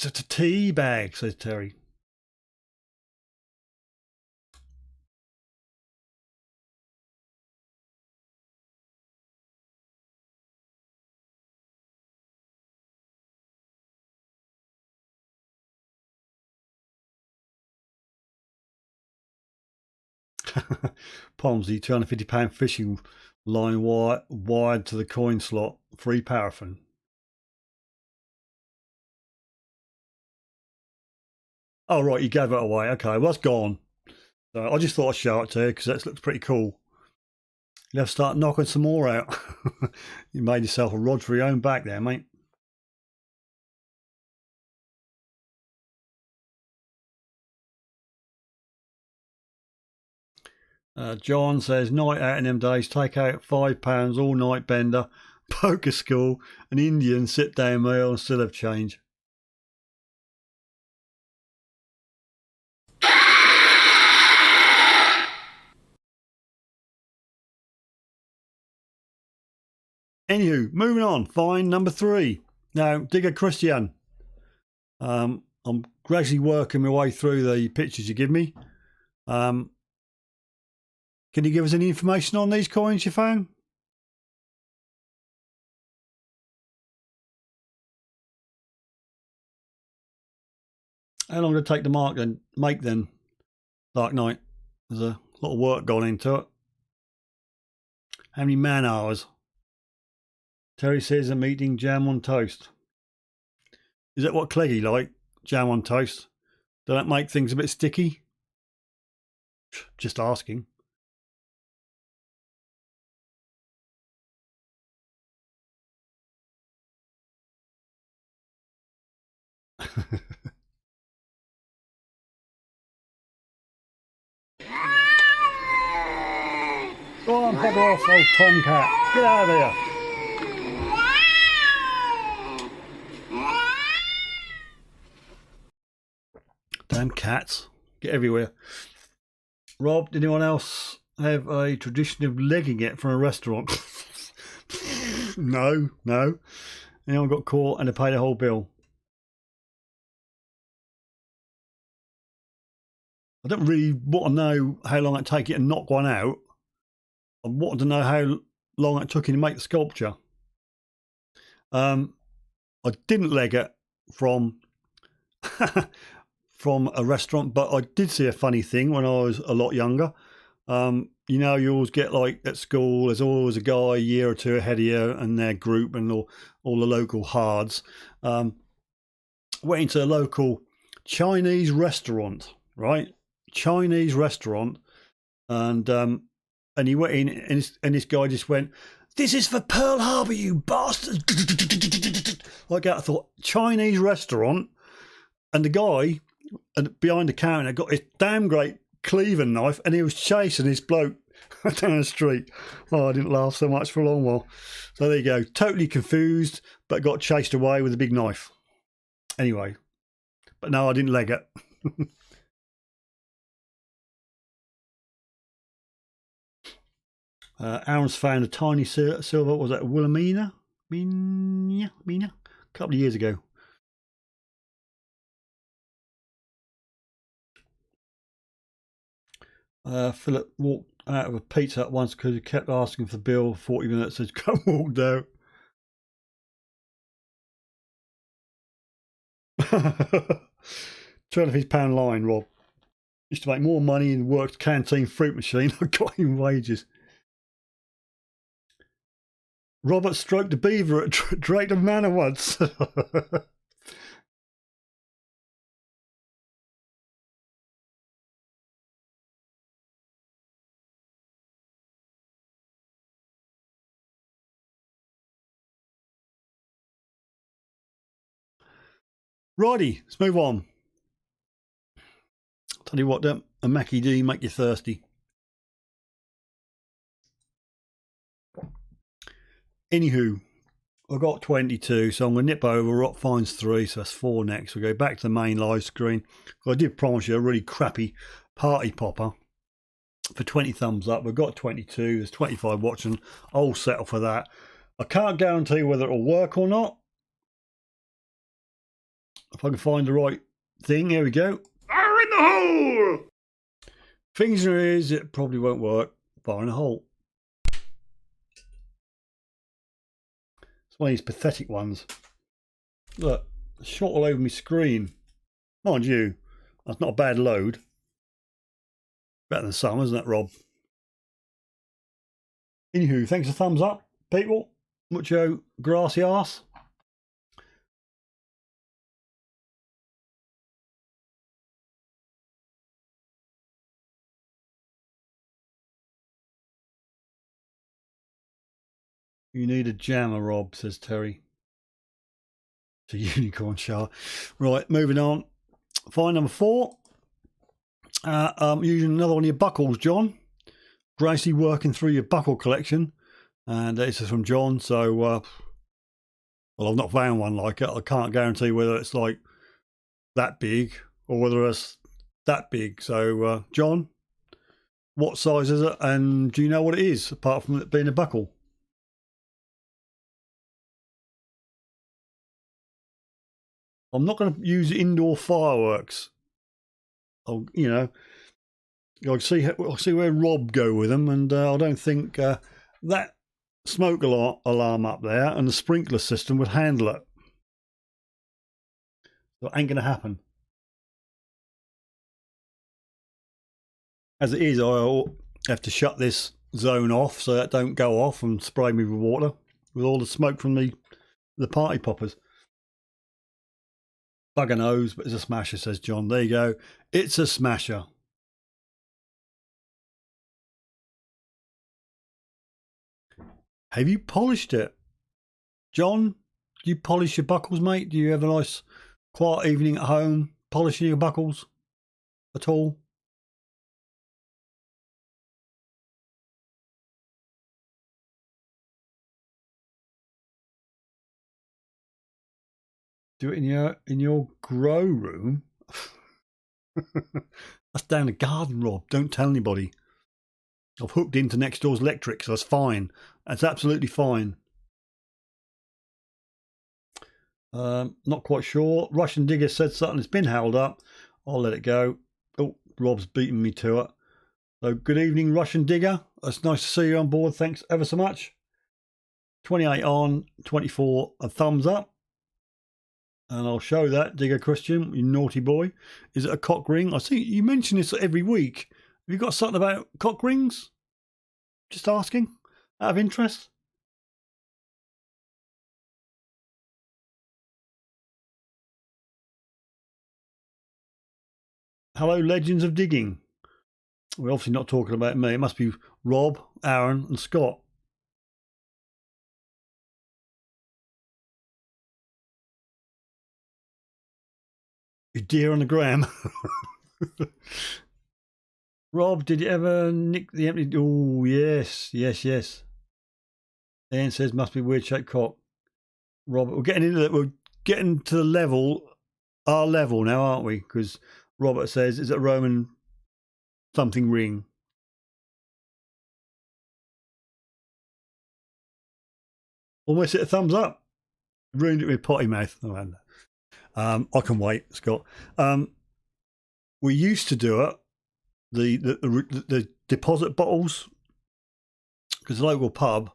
It's a tea bag, says Terry. Pomsy, £250 fishing line wired to the coin slot, free paraffin. Oh, right, you gave it away. Okay, well, that's gone. So I just thought I'd show it to you because that looks pretty cool. You have to start knocking some more out. You made yourself a rod for your own back there, mate. John says, night out in them days, take out £5 all night bender, poker school, an Indian sit down meal and still have change. Anywho, moving on. Find number 3. Now, Digger Christian. I'm gradually working my way through the pictures you give me. Can you give us any information on these coins you found? How long did it take to make then? Dark Knight. There's a lot of work gone into it. How many man hours? Terry says I'm eating jam on toast. Is that what Cleggy like? Jam on toast? Does that make things a bit sticky? Just asking. Go on, bugger off, old tomcat. Get out of here. Damn cats. Get everywhere. Rob, did anyone else have a tradition of legging it from a restaurant? No. Anyone got caught and they paid the whole bill? I don't really want to know how long it take it to knock one out. I wanted to know how long it took you to make the sculpture. I didn't leg it from from a restaurant, but I did see a funny thing when I was a lot younger. You know, you always get like at school, there's always a guy a year or two ahead of you and their group and all the local hards. Went into a local Chinese restaurant, right? Chinese restaurant, and he went in, and this guy just went, "This is for Pearl Harbor, you bastard!" Like that. I thought, Chinese restaurant, and the guy behind the counter got his damn great cleaving knife, and he was chasing this bloke down the street. Oh, I didn't laugh so much for a long while. So there you go, totally confused, but got chased away with a big knife. Anyway, but no, I didn't leg it. Aaron's found a tiny silver, was that Wilhelmina? Mina? A couple of years ago. Philip walked out of a pizza hut once because he kept asking for the bill for 40 minutes, so come walked out. £250 line, Rob. Used to make more money and worked canteen fruit machine. I got him wages. Robert stroked a beaver at Drayton Manor once. Righty, let's move on. Tell you what, a Mackie D make you thirsty. Anywho, I've got 22, so I'm going to nip over. Rock finds 3, so that's 4 next. We'll go back to the main live screen. I did promise you a really crappy party popper for 20 thumbs up. We've got 22, there's 25 watching. I'll settle for that. I can't guarantee whether it'll work or not. If I can find the right thing, here we go. Fire in the hole! Things in your ears, it probably won't work. Fire in a hole. It's one of these pathetic ones. Look, shot all over my screen. Mind you, that's not a bad load. Better than some, isn't it, Rob? Anywho, thanks for the thumbs up, people. Mucho gracias. You need a jammer, Rob, says Terry. It's a unicorn shower. Right, moving on. Find number 4. Using another one of your buckles, John. Gracie working through your buckle collection. And this is from John, so, well, I've not found one like it. I can't guarantee whether it's like that big or whether it's that big. So, John, what size is it? And do you know what it is, apart from it being a buckle? I'm not going to use indoor fireworks. I'll see where Rob go with them, and I don't think that smoke alarm up there and the sprinkler system would handle it. So it ain't going to happen. As it is, I have to shut this zone off so that don't go off and spray me with water with all the smoke from the party poppers. Bugger knows, but it's a smasher, says John. There you go. It's a smasher. Have you polished it? John, do you polish your buckles, mate? Do you have a nice quiet evening at home polishing your buckles at all? Do it in your grow room? That's down the garden, Rob. Don't tell anybody. I've hooked into next door's electric, so that's fine. That's absolutely fine. Not quite sure. Russian Digger said something. It's been held up. I'll let it go. Oh, Rob's beating me to it. So good evening, Russian Digger. It's nice to see you on board. Thanks ever so much. 28 on, 24 a thumbs up. And I'll show that, Digger Christian, you naughty boy. Is it a cock ring? I see you mention this every week. Have you got something about cock rings? Just asking, out of interest. Hello, Legends of Digging. We're obviously not talking about me. It must be Rob, Aaron and Scott. You deer on the gram. Rob, did you ever nick the empty? Oh, yes. Ian says must be weird shaped cock. Robert, we're getting into that. We're getting to the level, our level now, aren't we? Because Robert says, is it a Roman something ring? Almost hit a thumbs up. Ruined it with potty mouth. I can wait, Scott. We used to do it. The deposit bottles, because the local pub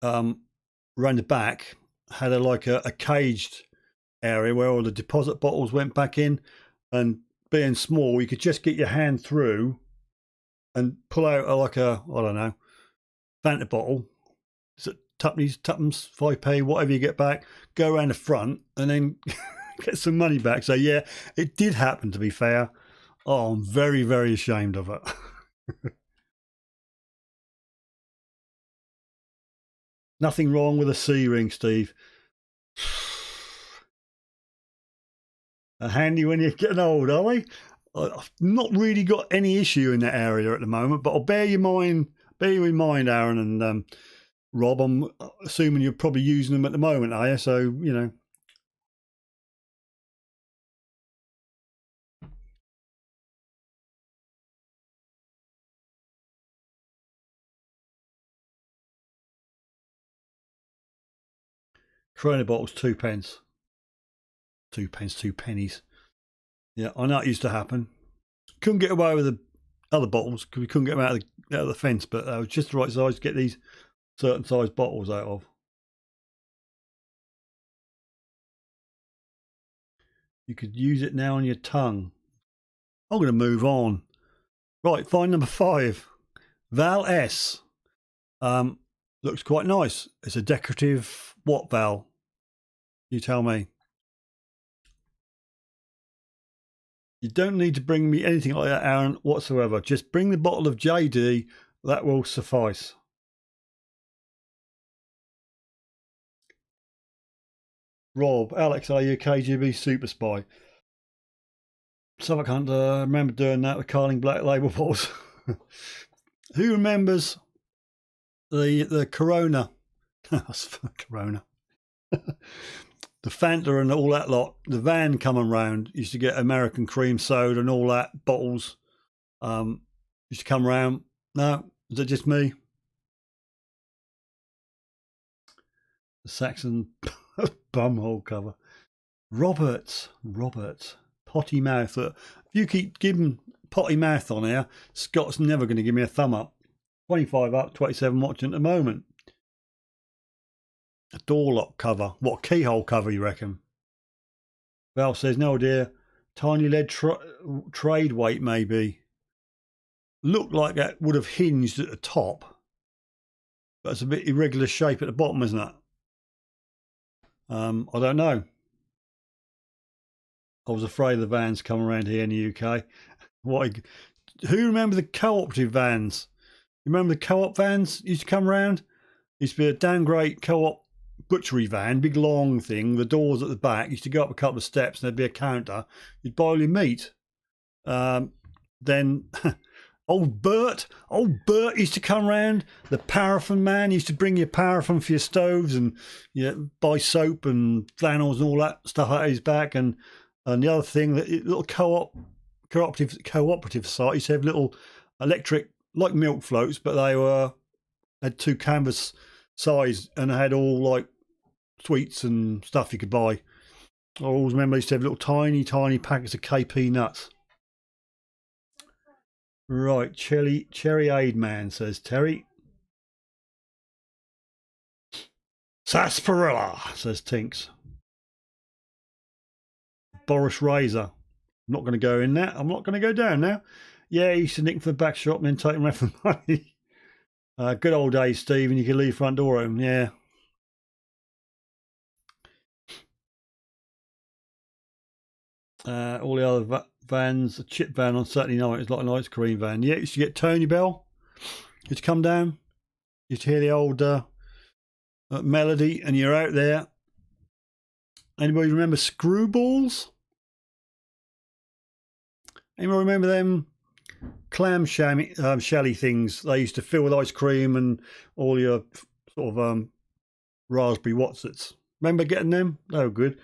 around the back had a caged area where all the deposit bottles went back in, and being small, you could just get your hand through and pull out I don't know, Fanta bottle. Is it tuppence, 5p, whatever you get back, go around the front and then get some money back. So yeah, it did happen, to be fair. Oh, I'm very, very ashamed of it. Nothing wrong with a C ring, Steve. Handy when you're getting old, are they? I've not really got any issue in that area at the moment, but I'll bear you in mind, Aaron and Rob. I'm assuming you're probably using them at the moment, are you? So, you know. Corona bottles, 2p. 2p, 2 pennies. Yeah, I know it used to happen. Couldn't get away with the other bottles because we couldn't get them out of the fence, but they was just the right size to get these certain size bottles out of. You could use it now on your tongue. I'm going to move on. Right, find number 5. Val S. Looks quite nice. It's a decorative what, Val? You tell me. You don't need to bring me anything like that, Aaron, whatsoever. Just bring the bottle of JD. That will suffice. Rob, Alex, are you a KGB super spy? Suffolk Hunter, I remember doing that with Carling Black Label bottles. Who remembers the Corona? Corona. The Fanta and all that lot. The van coming round used to get American cream soda and all that bottles. Used to come round. No, is it just me? The Saxon bumhole cover. Robert, potty mouth. If you keep giving potty mouth on here, Scott's never going to give me a thumb up. 25 up, 27 watching at the moment. A door lock cover. What keyhole cover you reckon? Val says, no dear. Tiny lead trade weight maybe. Looked like that would have hinged at the top. But it's a bit irregular shape at the bottom, isn't it? I don't know. I was afraid the vans come around here in the UK. Who remember the cooperative vans? You remember the co-op vans used to come around? Used to be a damn great co-op butchery van, big long thing. The doors at the back used to go up a couple of steps, and there'd be a counter. You'd buy all your meat. Then old Bert used to come round. The paraffin man used to bring you paraffin for your stoves, and buy soap and flannels and all that stuff out of his back. And the other thing, that little cooperative site used to have little electric, like milk floats, but they had 2 canvas size and had all like sweets and stuff you could buy. I always remember they used to have little tiny packets of KP nuts. Right, Cherry Aid Man, says Terry. Sarsaparilla, says Tinks. Boris Razor. I'm not going to go in there. I'm not going to go down now. Yeah, he used to nick from the back shop and then take them around for money. Good old days, Steve, and you could leave front door open. Yeah. All the other vans, a chip van on Saturday night, it's like an ice cream van. Yeah, used to get Tony Bell. Used to come down. Used to hear the old melody, and you're out there. Anybody remember Screwballs? Anybody remember them clam shelly things? They used to fill with ice cream and all your sort of raspberry Watsits. Remember getting them? They were good.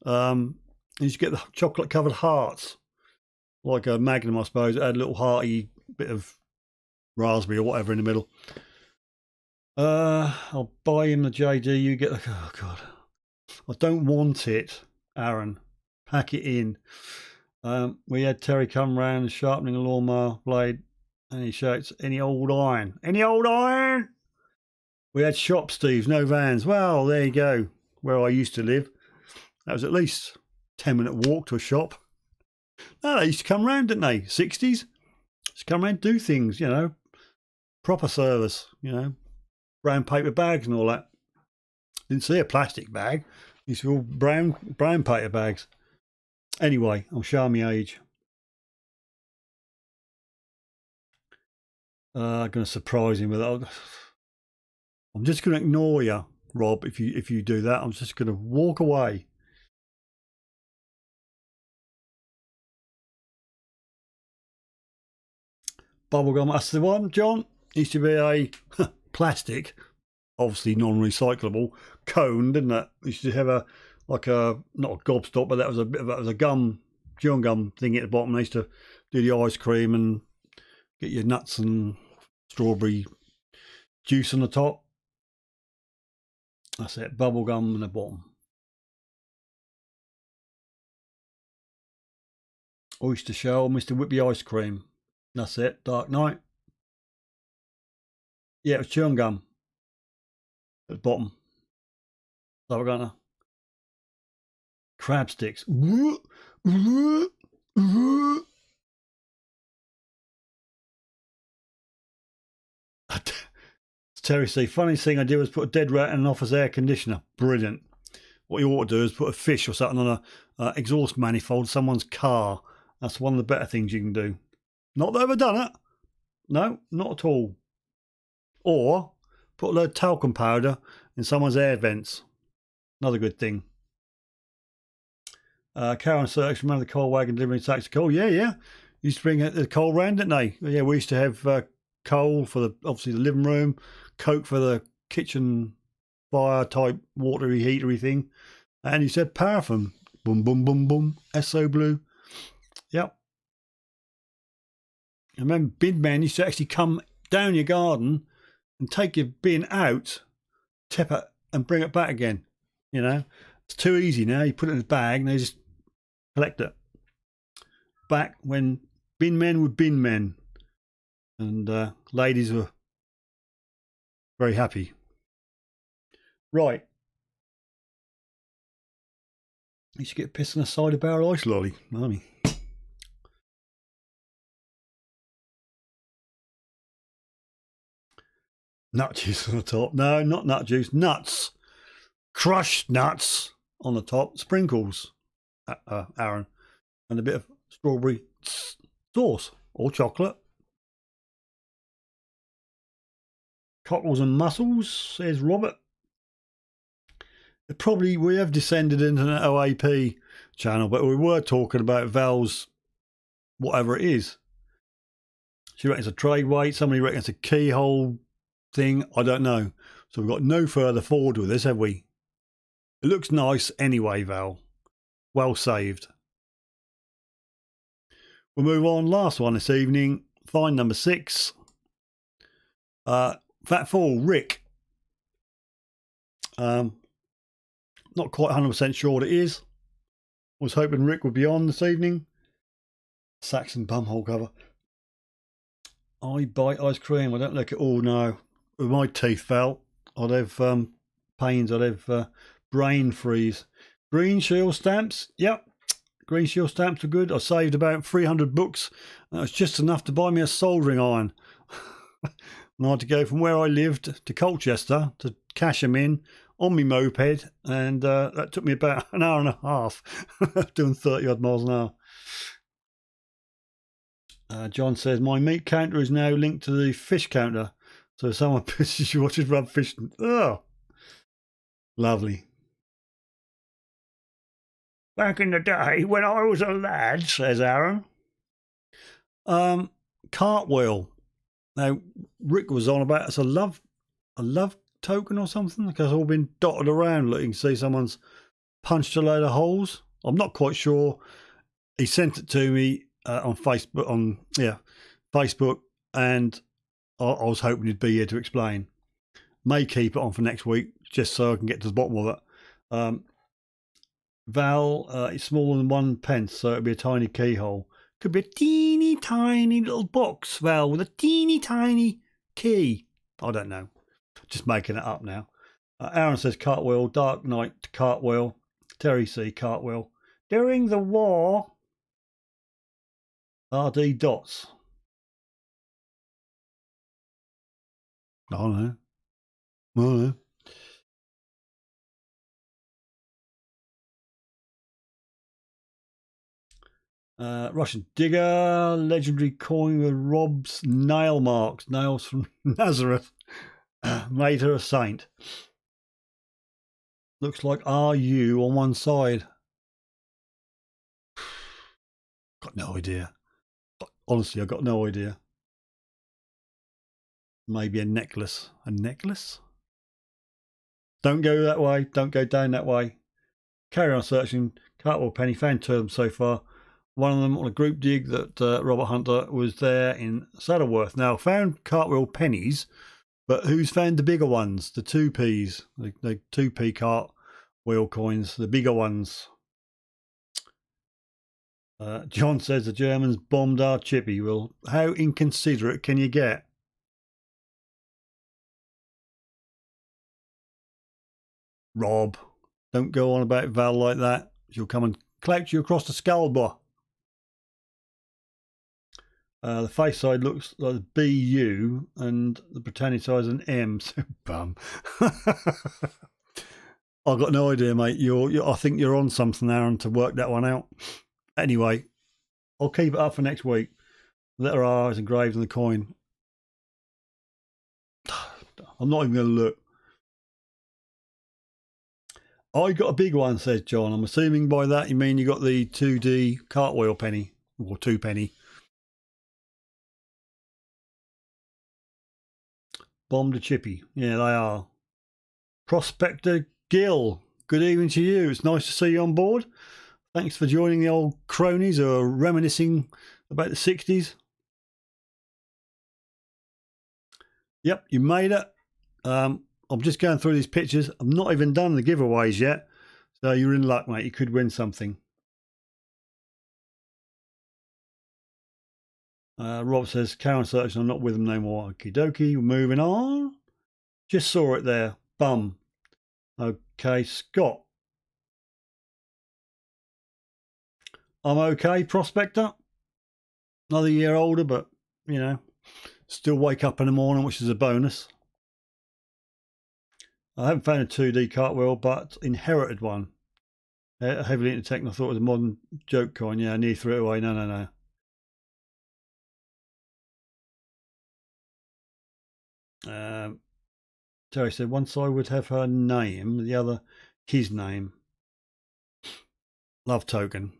You used to get the chocolate covered hearts, like a Magnum, I suppose. It had a little hearty bit of raspberry or whatever in the middle. I'll buy him the JD. You get the... Oh, God. I don't want it, Aaron. Pack it in. We had Terry come round sharpening a lawnmower blade, and he shouts, any old iron? Any old iron? We had shop, Steve, no vans. Well, there you go. Where I used to live. That was at least 10-minute walk to a shop. No, they used to come round, didn't they? 60s. Used to come round, do things, proper service, brown paper bags and all that. Didn't see a plastic bag. Used to be all brown paper bags. Anyway, I'm showing my age. I'm going to surprise him with that. I'm just going to ignore you, Rob. If you do that, I'm just going to walk away. Bubblegum, that's the one, John. Used to be a plastic, obviously non-recyclable cone, didn't it? Used to have not a gobstop, but that was a gum, chewing gum thing at the bottom. They used to do the ice cream and get your nuts and strawberry juice on the top. That's it, bubble gum on the bottom. Oyster Shell, Mr. Whippy Ice Cream. That's it. Dark Knight. Yeah, it was chewing gum at the bottom. So we're gonna crab sticks. Terry C. Funniest thing I did was put a dead rat in an office air conditioner. Brilliant. What you ought to do is put a fish or something on a exhaust manifold someone's car. That's one of the better things you can do. Not that I've ever done it. No, not at all. Or put a load of talcum powder in someone's air vents. Another good thing. Karen Search, remember the coal wagon delivering sacks of coal? Yeah. Used to bring the coal round, didn't they? Yeah, we used to have coal for obviously the living room, coke for the kitchen fire type watery heatery thing, and you said paraffin. Boom, boom, boom, boom. SO blue. Yep. I remember bin men used to actually come down your garden and take your bin out, tip it, and bring it back again. You know, it's too easy now. You put it in a bag and they just collect it. Back when bin men were bin men, and ladies were very happy. Right. You should get pissed on the side of barrel ice lolly, mommy. Nut juice on the top. No, not nut juice. Nuts. Crushed nuts on the top. Sprinkles, Aaron. And a bit of strawberry sauce or chocolate. Cockles and mussels, says Robert. Probably we have descended into an OAP channel, but we were talking about Val's whatever it is. She reckons a trade weight, somebody reckons a keyhole thing, I don't know. So we've got no further forward with this, have we? It looks nice anyway, Val. Well saved. We'll move on. Last one this evening. Find number 6. Fat Fall, Rick. Not quite 100% sure what it is. Was hoping Rick would be on this evening. Saxon bumhole cover. I bite ice cream. I don't like it all now. With my teeth, Val, I'd have pains. I'd have brain freeze. Green Shield stamps. Yep. Green Shield stamps are good. I saved about 300 books. That was just enough to buy me a soldering iron. And I had to go from where I lived to Colchester to cash them in on my moped, and that took me about an hour and a half, doing 30 odd miles an hour. John says, my meat counter is now linked to the fish counter, so if someone pisses you, watches rub fish. Oh, lovely. Back in the day when I was a lad, says Aaron. Cartwheel. Now, Rick was on about it's a love token or something, because it's all been dotted around. Look, you can see someone's punched a load of holes. I'm not quite sure. He sent it to me on Facebook. Facebook, and I was hoping he'd be here to explain. May keep it on for next week just so I can get to the bottom of it. Val, it's smaller than 1 pence, so it'll be a tiny keyhole. Could be a teeny tiny little box, Val, with a teeny tiny key. I don't know. Just making it up now. Aaron says Cartwheel, Dark Knight Cartwheel, Terry C Cartwheel. During the war, RD dots. I don't know. Russian digger, legendary coin with Rob's nail marks, nails from Nazareth. Made her a saint. Looks like RU on one side. Got no idea. Honestly, I've got no idea. Maybe a necklace. A necklace? Don't go that way. Don't go down that way. Carry on searching. Cartwheel penny. Found 2 of them so far. One of them on a group dig that Robert Hunter was there in Saddleworth. Now, found cartwheel pennies, but who's found the bigger ones? The 2p's. The 2p cartwheel coins. The bigger ones. John says the Germans bombed our chippy. Well, how inconsiderate can you get? Rob, don't go on about Val like that. She'll come and clout you across the skull, boy. The face side looks like a BU and the Britannic side is an M. So bum. I've got no idea, mate. I think you're on something, Aaron, to work that one out. Anyway, I'll keep it up for next week. Letter R is engraved on the coin. I'm not even going to look. I got a big one, says John. I'm assuming by that you mean you got the 2D cartwheel penny or 2 penny. Bombed a chippy. Yeah, they are. Prospector Gill, good evening to you. It's nice to see you on board. Thanks for joining the old cronies who are reminiscing about the 60s. Yep, you made it. I'm just going through these pictures. I've not even done the giveaways yet. So you're in luck, mate. You could win something. Rob says, Karen search, I'm not with them no more. Okie dokie, we're moving on. Just saw it there. Bum. Okay, Scott. I'm okay, Prospector. Another year older, but, you know, still wake up in the morning, which is a bonus. I haven't found a 2D cartwheel, but inherited one. Heavily into tech, and I thought it was a modern joke coin. Yeah, I nearly threw it away. No. Terry said one side would have her name, the other his name. Love token.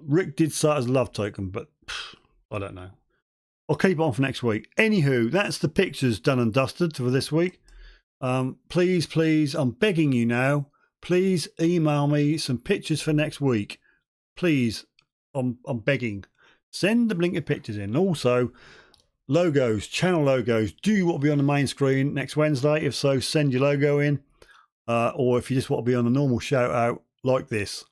Rick did start as love token, but I don't know. I'll keep it on for next week. Anywho, that's the pictures done and dusted for this week. Please, I'm begging you now. Please email me some pictures for next week. Please, I'm begging. Send the blinking pictures in. Also, logos, channel logos. Do you want to be on the main screen next Wednesday? If so, send your logo in. Or if you just want to be on a normal shout out like this.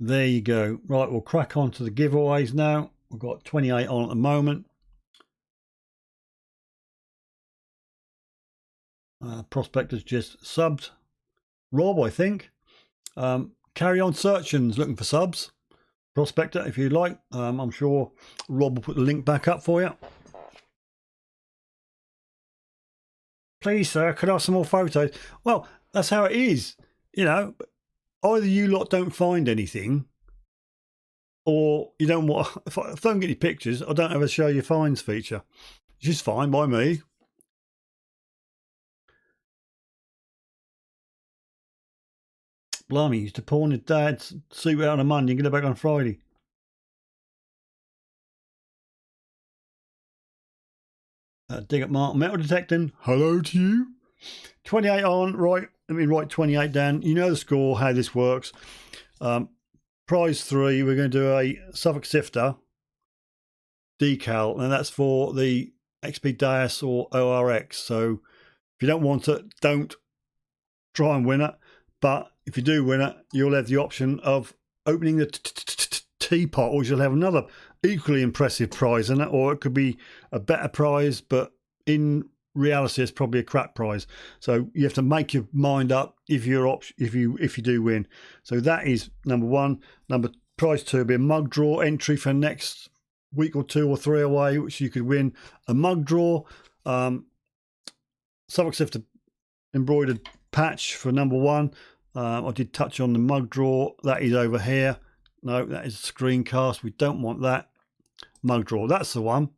There you go. Right, we'll crack on to the giveaways now. We've got 28 on at the moment. Prospector's just subbed. Rob, I think. Carry on searching's looking for subs. Prospector, if you'd like. I'm sure Rob will put the link back up for you. Please, sir, could I have some more photos? Well, that's how it is. You know, either you lot don't find anything, or you don't want. If I don't get any pictures, I don't have a show your finds feature, which is fine by me. Blimey, he used to pawn his dad's suit out on a Monday and get it back on Friday. Dig up Mark, metal detecting. Hello to you. 28 on, right. Let me write 28 down. You know the score, how this works. Prize 3, we're going to do a Suffolk Sifter decal, and that's for the XP Deus or ORX. So if you don't want it, don't try and win it. But if you do win it, you'll have the option of opening the teapot, or you'll have another equally impressive prize in it, or it could be a better prize, but in reality it's probably a crap prize. So you have to make your mind up if you do win. So that is number 1. Prize 2 will be a mug draw entry for next week or 2 or 3 away, which you could win a mug draw. Suffolk Sifter embroidered patch for number 1. I did touch on the mug draw. That is over here. No, that is a screencast. We don't want that. Mug draw, that's the one.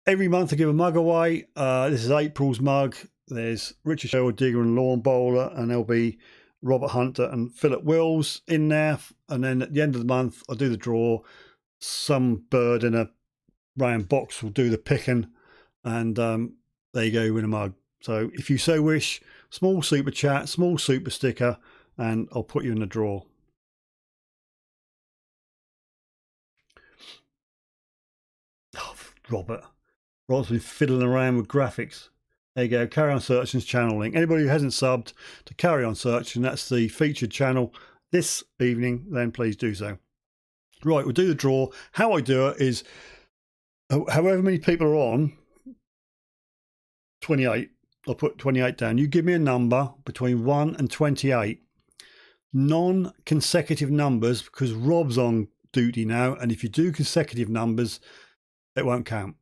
Every month I give a mug away. This is April's mug. There's Richard Sherwood Digger and Lawn Bowler, and there'll be Robert Hunter and Philip Wills in there. And then at the end of the month, I do the draw. Some bird in a round box will do the picking, and there you go, you win a mug. So if you so wish, small super chat, small super sticker, and I'll put you in the draw. Oh, Rob's been fiddling around with graphics. There you go, Carry On Searching's channel link. Anybody who hasn't subbed to Carry On Searching, that's the featured channel this evening, then please do so. Right, we'll do the draw. How I do it is, however many people are on, 28, I'll put 28 down. You give me a number between 1 and 28. Non-consecutive numbers, because Rob's on duty now, and if you do consecutive numbers, it won't count.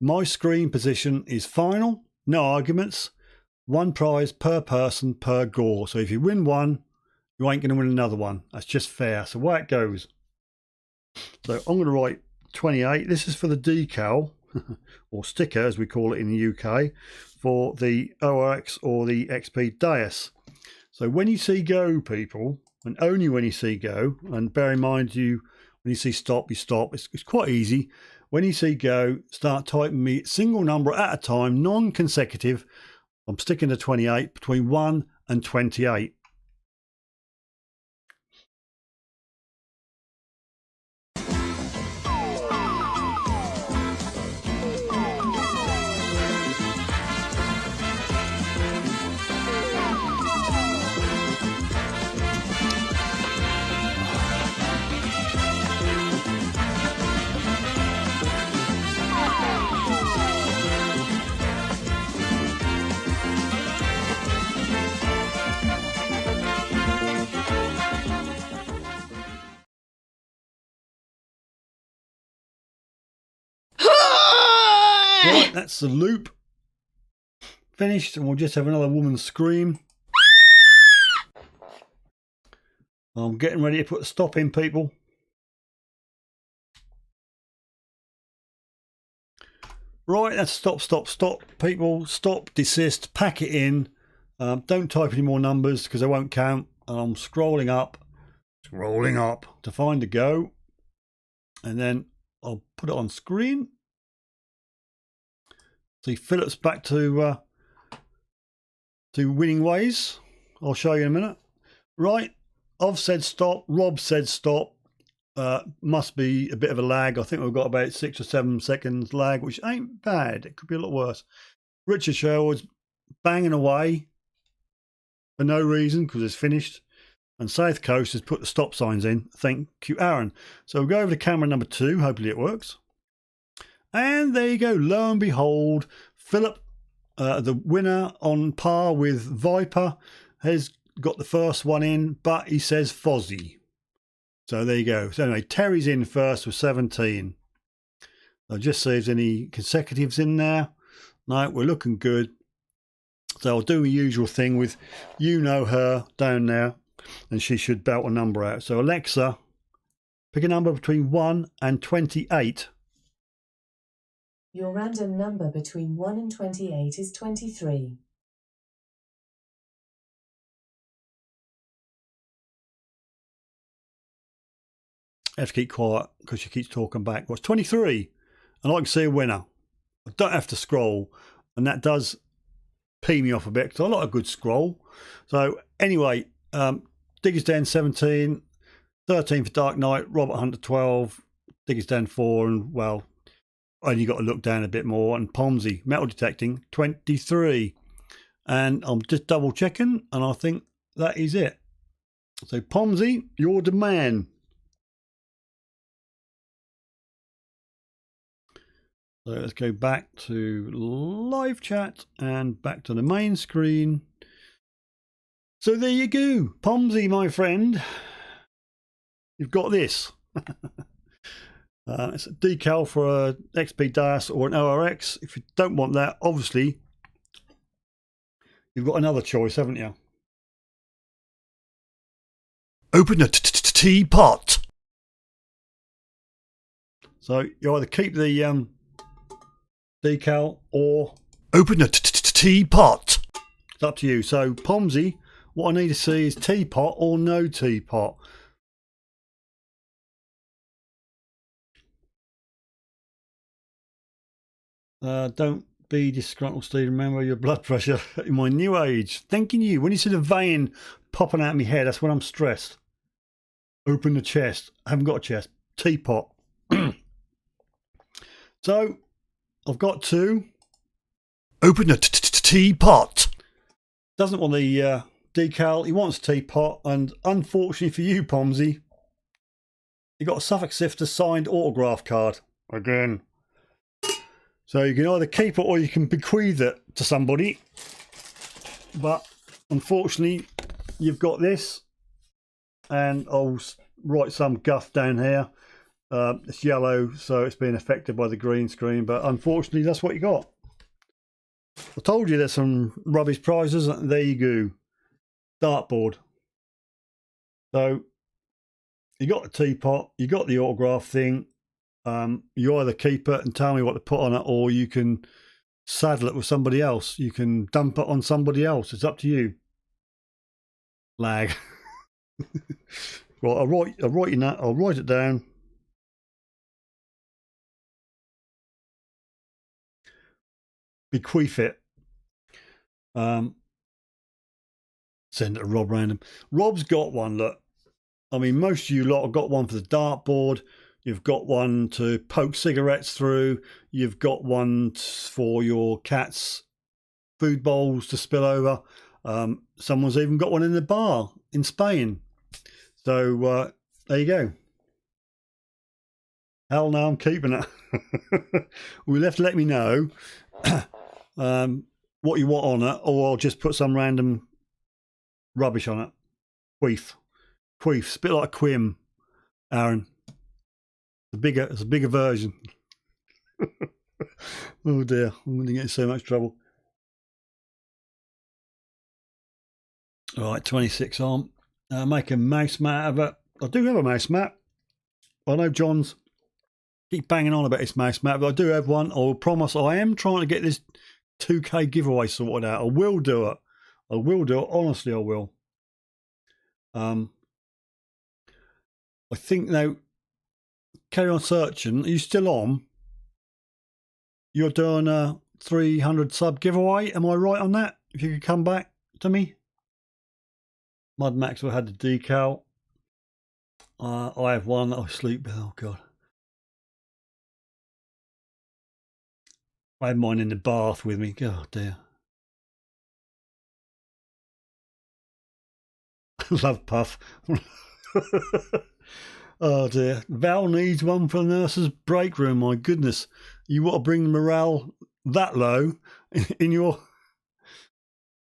My screen position is final, no arguments, one prize per person per gore. So if you win one, you ain't going to win another one. That's just fair. So away it goes. So I'm going to write 28. This is for the decal, or sticker as we call it in the UK, for the ORX or the XP Deus. So when you see go, people, and only when you see go, and bear in mind when you see stop, you stop. It's quite easy. When you see go, start typing me single number at a time, non-consecutive. I'm sticking to 28, between 1 and 28. Right, that's the loop finished, and we'll just have another woman scream. I'm getting ready to put the stop in, people. Right, that's stop, people. Stop, desist, pack it in. Don't type any more numbers because they won't count. And I'm scrolling up to find the go, and then I'll put it on screen. See, Philip's back to winning ways. I'll show you in a minute. Right, I've said stop. Rob said stop. Must be a bit of a lag. I think we've got about 6 or 7 seconds lag, which ain't bad. It could be a lot worse. Richard Sherwood's banging away for no reason because it's finished. And South Coast has put the stop signs in. Thank you, Aaron. So we'll go over to camera number 2. Hopefully it works. And there you go. Lo and behold, Philip, the winner on par with Viper, has got the first one in, but he says Fozzie. So there you go. So anyway, Terry's in first with 17. I'll just see if there's any consecutives in there. No, we're looking good. So I'll do the usual thing with you know her down there, and she should belt a number out. So Alexa, pick a number between 1 and 28. Your random number between 1 and 28 is 23. I have to keep quiet because she keeps talking back. What's 23? And I can see a winner. I don't have to scroll, and that does pee me off a bit because I like a good scroll. So anyway, Diggers Den 17, 13 for Dark Knight, Robert Hunter 12, Diggers Den 4, and well, only got to look down a bit more, and Pomsey, metal detecting 23. And I'm just double checking, and I think that is it. So Pomsey, you're the man. So let's go back to live chat and back to the main screen. So there you go, Pomsey, my friend. You've got this. It's a decal for a XP Deus or an ORX. If you don't want that, obviously, you've got another choice, haven't you? Open the teapot. So you either keep the decal or open the teapot. It's up to you. So Pomsey, What I need to see is teapot or no teapot. Don't be disgruntled, Steve. Remember your blood pressure in my new age. Thanking you. When you see the vein popping out of my head, that's when I'm stressed. Open the chest. I haven't got a chest. Teapot. So, I've got to open the teapot. Doesn't want the decal. He wants teapot. And unfortunately for you, Pomsy, you got a Suffolk Sifter signed autograph card. Again. So you can either keep it or you can bequeath it to somebody. But unfortunately, you've got this. And I'll write some guff down here. It's yellow, so it's been affected by the green screen. But unfortunately, that's what you got. I told you there's some rubbish prizes. There you go. Dartboard. So you got the teapot. You got the autograph thing. You either keep it and tell me what to put on it, or you can saddle it with somebody else. You can dump it on somebody else. It's up to you. Lag. Right, I'll write it down. Bequeath it. Send it to Rob random. Rob's got one. Look, I mean, most of you lot have got one for the dartboard. You've got one to poke cigarettes through. You've got one for your cat's food bowls to spill over. Someone's even got one in the bar in Spain. So there you go. Hell no, I'm keeping it. We'll have to let me know what you want on it, or I'll just put some random rubbish on it. Queef. It's a bit like Quim, Aaron. It's a bigger version. Oh dear, I'm going to get in so much trouble. All right, 26 on. Make a mouse mat out of it. I do have a mouse mat. I know John's keep banging on about this mouse mat, but I do have one. I will promise I am trying to get this 2K giveaway sorted out. I will do it. I will do it. Honestly, I will. I think now, carry on searching. Are you still on? You're doing a 300 sub giveaway. Am I right on that? If you could come back to me. Mud Maxwell had the decal. I have one that I sleep with. Oh God. I have mine in the bath with me. Oh dear. Love Puff. Oh dear. Val needs one for the nurse's break room. My goodness. You want to bring the morale that low in your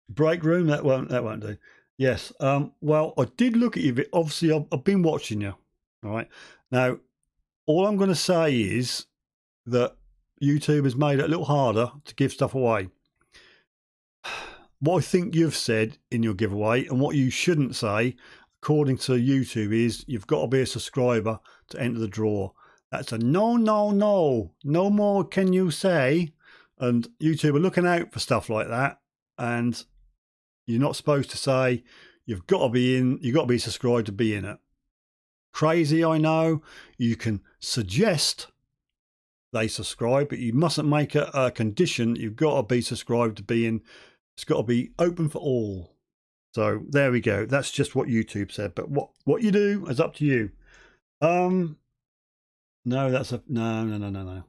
break room? That won't do. Yes. Well, I did look at you. Obviously, I've been watching you. All right. Now, all I'm going to say is that YouTube has made it a little harder to give stuff away. What I think you've said in your giveaway and what you shouldn't say, according to YouTube, is you've got to be a subscriber to enter the draw. That's a no. No more can you say. And YouTube are looking out for stuff like that. And you're not supposed to say you've got to be subscribed to be in it. Crazy, I know. You can suggest they subscribe, but you mustn't make it a condition. You've got to be subscribed to be in. It's got to be open for all. So there we go. That's just what YouTube said. But what you do is up to you. No, that's a no.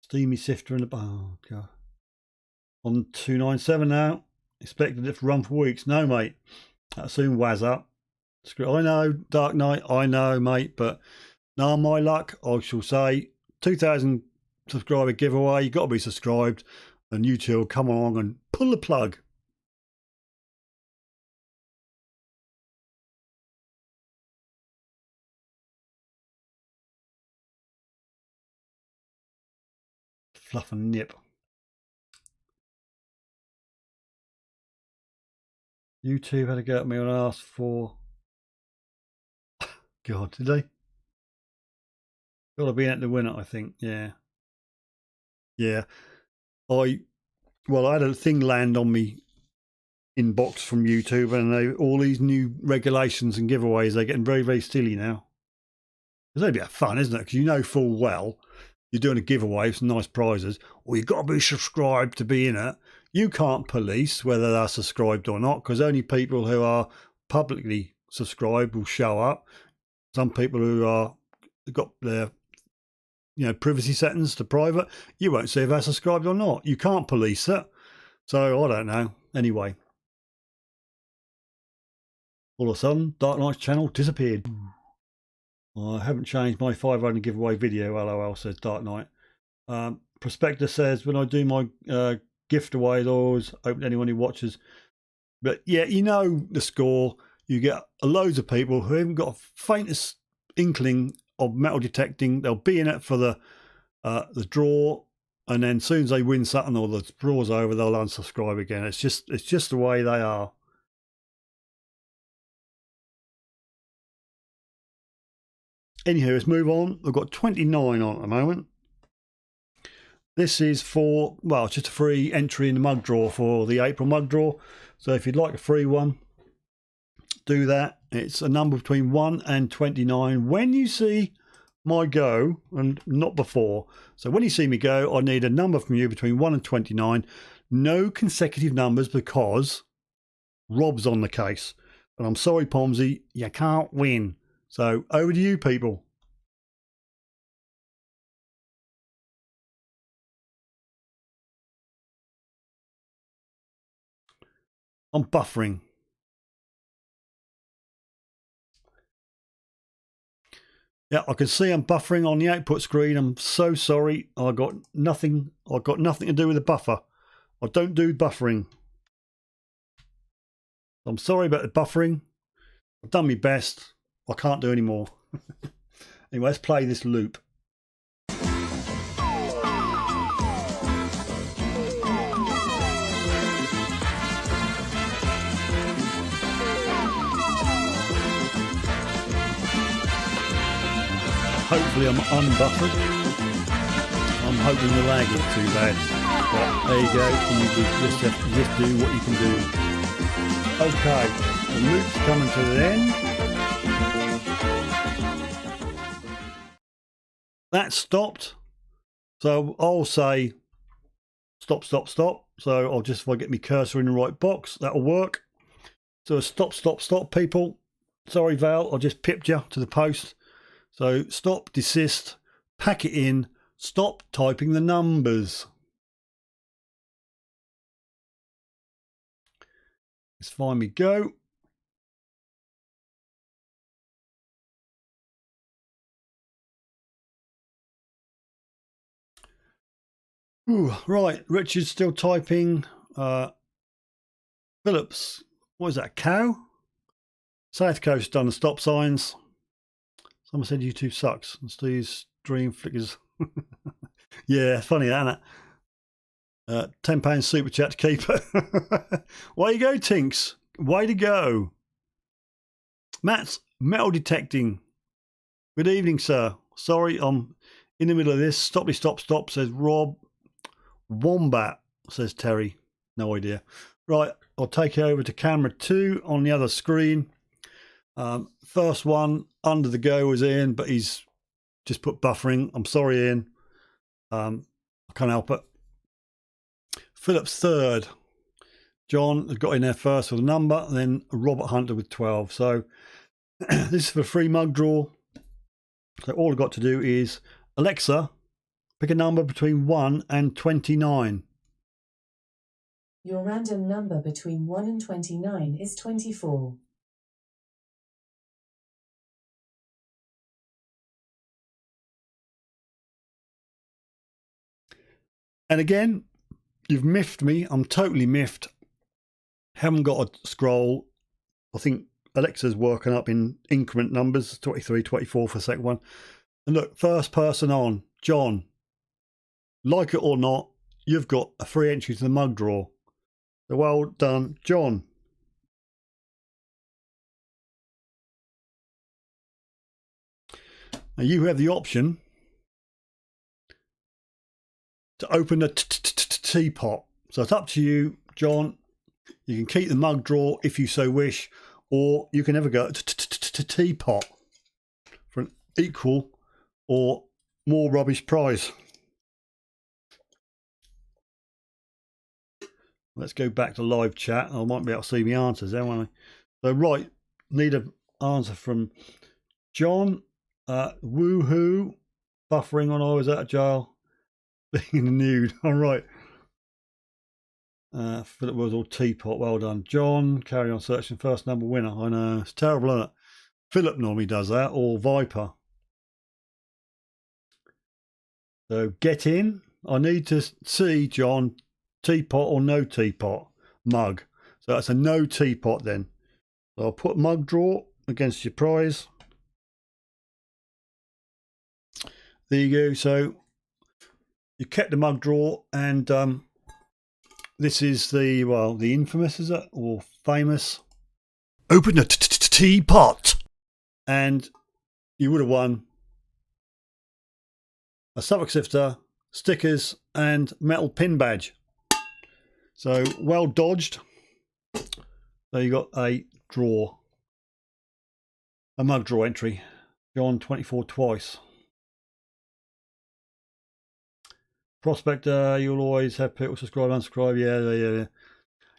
Steamy Sifter in the oh God. On 297 now. Expected it to run for weeks. No, mate. That'll soon waz up. I know, Dark Knight. I know, mate. But now, my luck, I shall say 2,000 subscriber giveaway. You've got to be subscribed. And YouTube will come along and pull the plug. Fluff and nip. YouTube had to go at me and ask for. God, did they? Got to be at the winner, I think. Yeah. I had a thing land on me inbox from YouTube, and all these new regulations and giveaways, they're getting very, very silly now. It's only a bit of fun, isn't it? Because you know full well you're doing a giveaway, some nice prizes, or you've got to be subscribed to be in it. You can't police whether they're subscribed or not, because only people who are publicly subscribed will show up. Some people who are got their privacy settings to private, you won't see if they're subscribed or not. You can't police it. So I don't know. Anyway, all of a sudden, Dark Knight's channel disappeared. I haven't changed my 500 giveaway video, LOL, says Dark Knight. Prospector says, when I do my gift away, I always open to anyone who watches. But yeah, you know the score. You get loads of people who haven't got a faintest inkling of metal detecting. They'll be in it for the draw, and then as soon as they win something or the draw's over, they'll unsubscribe again. It's just the way they are. Anywho, let's move on. I've got 29 on at the moment. This is for, well, just a free entry in the mug draw for the April mug draw. So if you'd like a free one, do that. It's a number between 1 and 29. When you see my go, and not before. So when you see me go, I need a number from you between 1 and 29. No consecutive numbers, because Rob's on the case. And I'm sorry, Pomsy, you can't win. So over to you, people. I'm buffering. Yeah, I can see I'm buffering on the output screen. I'm so sorry. I got nothing to do with the buffer. I don't do buffering. I'm sorry about the buffering. I've done my best. I can't do any more. Anyway, let's play this loop. Hopefully I'm unbuffered. I'm hoping the lag isn't too bad. But there you go. You just do what you can do. Okay, the loop's coming to the end. That stopped. So I'll say stop, stop, stop. So I'll just, if I get my cursor in the right box, that'll work. So stop, stop, stop, people. Sorry, Val, I just pipped you to the post. So stop, desist, pack it in, stop typing the numbers. Let's find me go. Ooh, right, Richard's still typing. Phillips, what is that, a cow? South Coast done the stop signs. Someone said YouTube sucks. And Steve's dream flickers. Yeah, funny that, isn't it? £10 super chat to keep it. Way you go, Tinks. Way to go. Matt's metal detecting. Good evening, sir. Sorry, I'm in the middle of this. Stop, stop, stop, says Rob. Wombat, says Terry. No idea. Right, I'll take you over to camera 2 on the other screen. First one under the go was Ian, but he's just put buffering. I'm sorry, Ian. I can't help it. Phillips third. John got in there first with a number, and then Robert Hunter with 12. So this is for a free mug draw. So all I've got to do is, Alexa, pick a number between 1 and 29. Your random number between 1 and 29 is 24. And again, you've miffed me. I'm totally miffed. Haven't got a scroll. I think Alexa's working up in increment numbers, 23, 24 for the second one. And look, first person on, John. Like it or not, you've got a free entry to the mug draw. So well done, John. Now you have the option to open the teapot. So it's up to you, John. You can keep the mug drawer if you so wish, or you can never go to teapot for an equal or more rubbish prize. Let's go back to live chat. I might be able to see the answers there, won't I? So, right, need an answer from John. Woohoo. Buffering when I was out of jail. Being in the nude. All right. Philip was all teapot. Well done. John, carry on searching. First number winner. I know. It's terrible, isn't it? Philip normally does that, or Viper. So, get in. I need to see, John, teapot or no teapot mug. So that's a no teapot then. So I'll put mug drawer against your prize. There you go. So you kept the mug drawer, and this is the, well, the infamous, is it, or famous? Open the teapot, and you would have won a Suffolk Sifter, stickers, and metal pin badge. So well dodged. So you got a draw, a mug draw entry. John 24 twice. Prospector, you'll always have people subscribe, unsubscribe.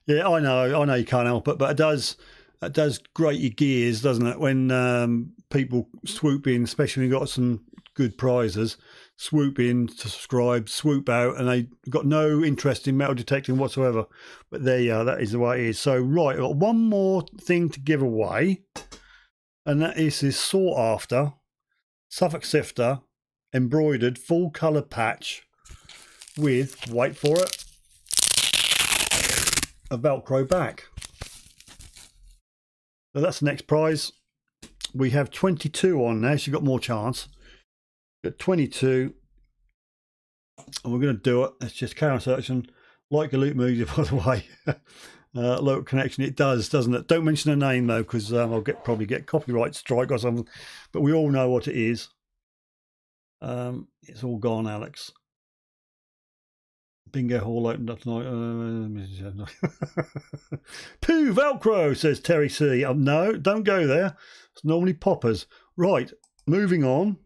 Yeah. I know you can't help it, but it does grate your gears, doesn't it? When people swoop in, especially when you've got some good prizes, swoop in to subscribe, swoop out, and they've got no interest in metal detecting whatsoever. But there you are, that is the way it is. So, right, I've got one more thing to give away, and that is this sought after Suffolk Sifter embroidered full colour patch with, wait for it, a Velcro back. So that's the next prize. We have 22 on there, so you've got more chance. Got 22, and we're going to do it. Let's just carry on searching. Like a loop music, by the way. Local connection, it does, doesn't it? Don't mention a name though, because I'll probably get copyright strike or something. But we all know what it is. It's all gone, Alex. Bingo hall opened up tonight. Pooh, Velcro, says Terry C. No, don't go there. It's normally poppers. Right, moving on.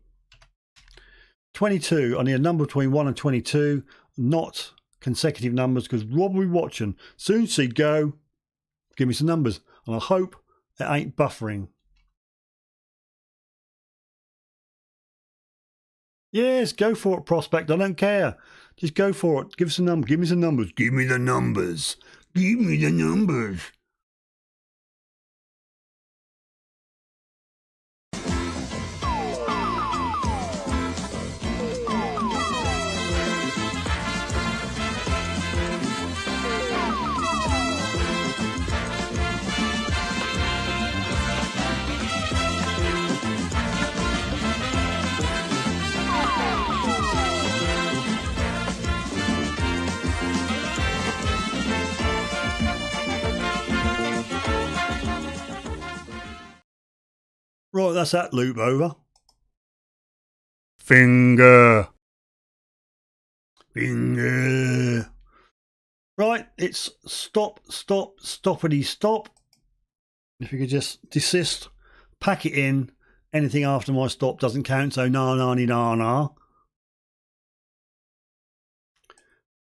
22. I need a number between 1 and 22, not consecutive numbers, because Rob will be watching. Soon she'd go, give me some numbers. And I hope it ain't buffering. Yes, go for it, Prospect. I don't care. Just go for it. Give us a number. Give me some numbers. Give me the numbers. Give me the numbers. Right, that's that loop over. Finger. Right, it's stoppity stop. If you could just desist, pack it in. Anything after my stop doesn't count, so na.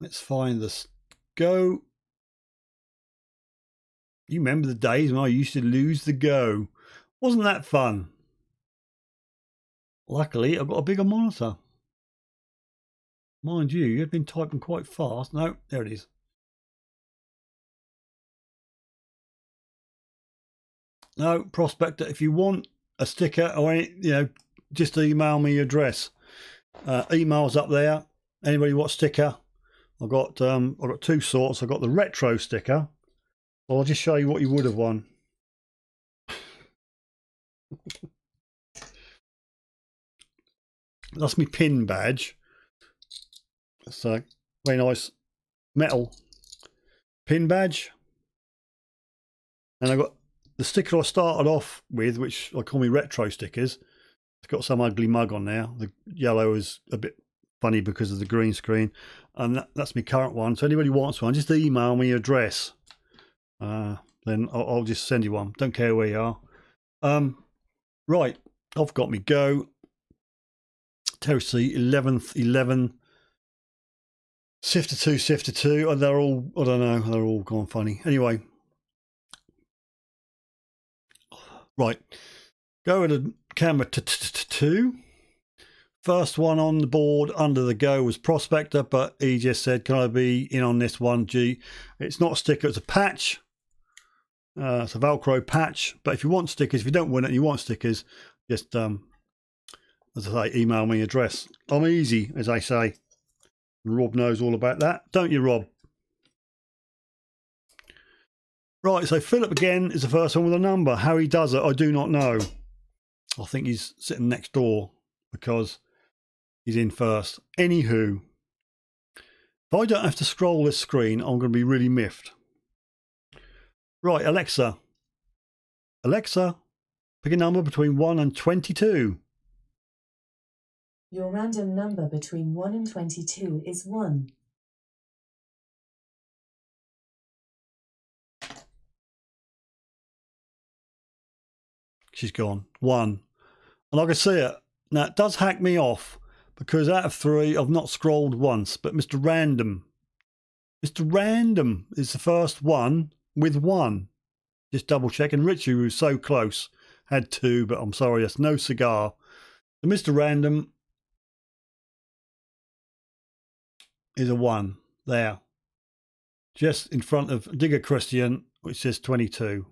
Let's find this. Go. You remember the days when I used to lose the go? Wasn't that fun? Luckily, I've got a bigger monitor. Mind you, you've been typing quite fast. No, there it is. No, Prospector, if you want a sticker or any, just email me your address. Email's up there. Anybody want a sticker? I've got two sorts. I've got the retro sticker. Well, I'll just show you what you would have won. That's my pin badge. So very nice metal pin badge. And I've got the sticker I started off with, which I call me retro stickers. It's got some ugly mug on there. The yellow is a bit funny because of the green screen. And that's my current one. So anybody wants one, just email me your address. then I'll just send you one. Don't care where you are. Right, I've got me go. Territory 11th 11. Sifter 2, Sifter 2. And they're all, I don't know, they're all gone funny. Anyway. Right. Go with the camera to 2. First one on the board under the go was Prospector, but he just said, can I be in on this one? Gee, it's not a sticker, it's a patch. It's a Velcro patch. But if you want stickers, if you don't win it and you want stickers, just, as I say, email me address. I'm easy, as I say. Rob knows all about that, don't you, Rob? Right, so Philip again is the first one with a number. How he does it, I do not know. I think he's sitting next door because he's in first. Anywho, if I don't have to scroll this screen, I'm going to be really miffed. Right, Alexa. Alexa, pick a number between 1 and 22. Your random number between 1 and 22 is 1. She's gone. 1. And I can see it. Now, it does hack me off because out of 3, I've not scrolled once. But Mr. Random is the first one with 1. Just double checking. Richie, who was so close, had 2, but I'm sorry, that's no cigar. So Mr. Random is a 1 there. Just in front of Digger Christian, which says 22.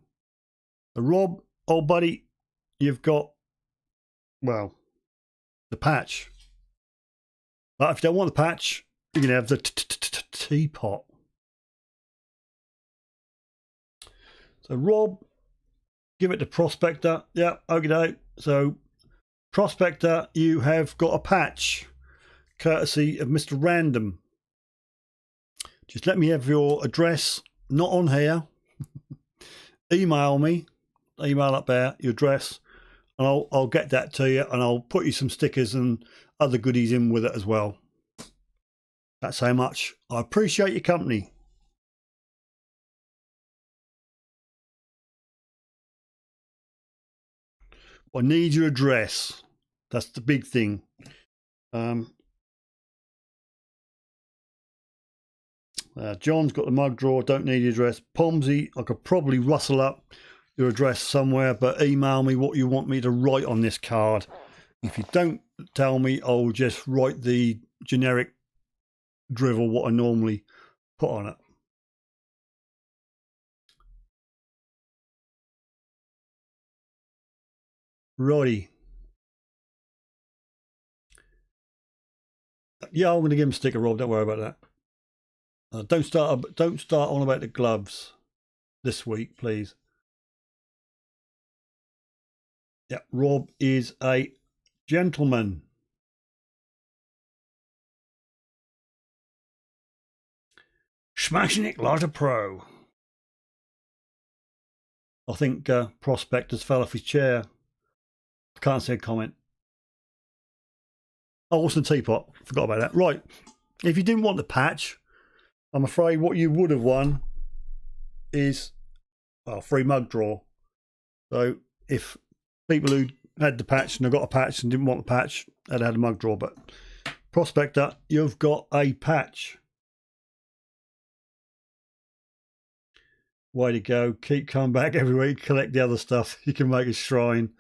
So Rob, old buddy, you've got, well, the patch. But if you don't want the patch, you can have the teapot. So Rob, give it to Prospector. Yeah, okay. So Prospector, you have got a patch, courtesy of Mr. Random. Just let me have your address, not on here. Email me, email up there, your address, and I'll get that to you, and I'll put you some stickers and other goodies in with it as well. That's how much I appreciate your company. I need your address. That's the big thing. John's got the mug drawer. Don't need your address. Pomsy, I could probably rustle up your address somewhere, but email me what you want me to write on this card. If you don't tell me, I'll just write the generic drivel what I normally put on it. Righty. Yeah, I'm going to give him a sticker, Rob. Don't worry about that. Don't start on about the gloves this week, please. Yeah, Rob is a gentleman. Smashing it like a pro. I think Prospector's fell off his chair. I can't see a comment. Oh, what's the teapot? Forgot about that. Right. If you didn't want the patch, I'm afraid what you would have won is a free mug draw. So if people who had the patch and have got a patch and didn't want the patch had a mug draw, but Prospector, you've got a patch. Way to go. Keep coming back every week, collect the other stuff. You can make a shrine.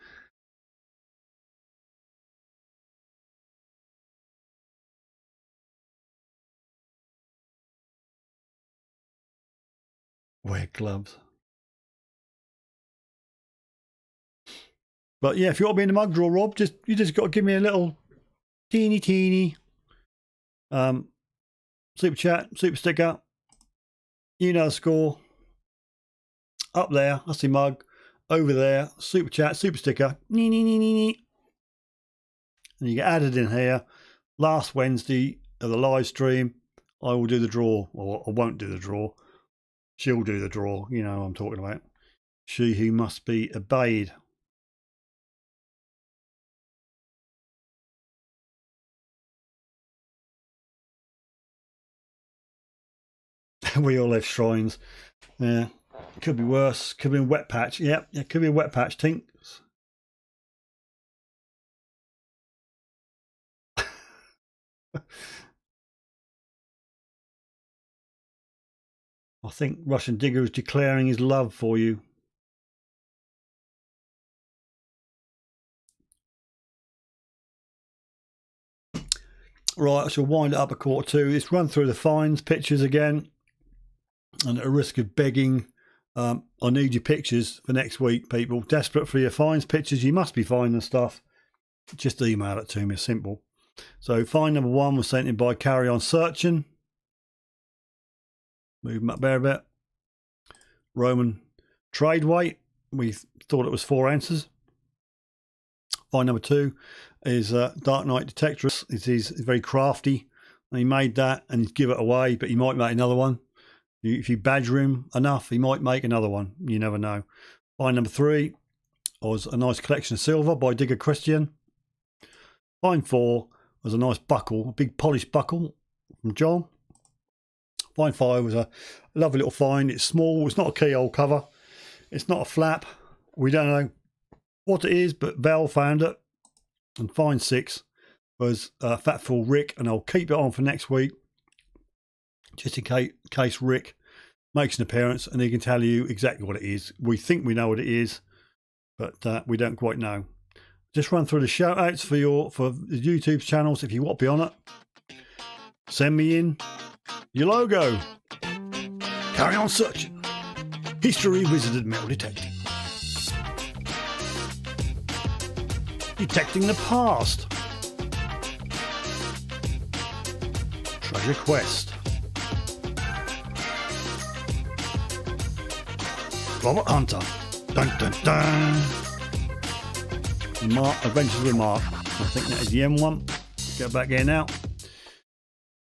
Wear gloves. But yeah, if you want to be in the mug draw, Rob, you just got to give me a little teeny super chat, super sticker. You know the score. Up there, that's the mug. Over there, super chat, super sticker. Nee. And you get added in here. Last Wednesday of the live stream, I will do the draw, or I won't do the draw. She'll do the draw. You know what I'm talking about. She who must be obeyed. We all have shrines. Yeah. Could be worse. Could be a wet patch. Yep, yeah, could be a wet patch, Tinks. I think Russian Digger is declaring his love for you. Right, I shall wind it up at 1:45. Let's run through the fines, pictures again. And at a risk of begging, I need your pictures for next week, people. Desperate for your fines, pictures. You must be finding stuff. Just email it to me, simple. So fine number 1 was sent in by Carry On Searching. Move them up there a bit. Roman trade weight. We thought it was 4 ounces. Fine number 2 is Dark Knight Detectorist. He's very crafty. And he made that and he'd give it away, but he might make another one. If you badger him enough, he might make another one. You never know. Fine number 3 was a nice collection of silver by Digger Christian. Fine 4 was a nice buckle, a big polished buckle from John. Fine 5 was a lovely little find. It's small. It's not a keyhole cover. It's not a flap. We don't know what it is, but Val found it. And fine 6 was Fatful Rick, and I'll keep it on for next week, just in case Rick makes an appearance and he can tell you exactly what it is. We think we know what it is, but we don't quite know. Just run through the shout outs for the YouTube channels. If you want to be on it, send me in your logo. Carry On Searching. History Wizarded Metal Detecting. Detecting the Past. Treasure Quest. Robert Hunter. Dun dun dun. Mark, Adventures with Mark. I think that is the M one. Go back here now.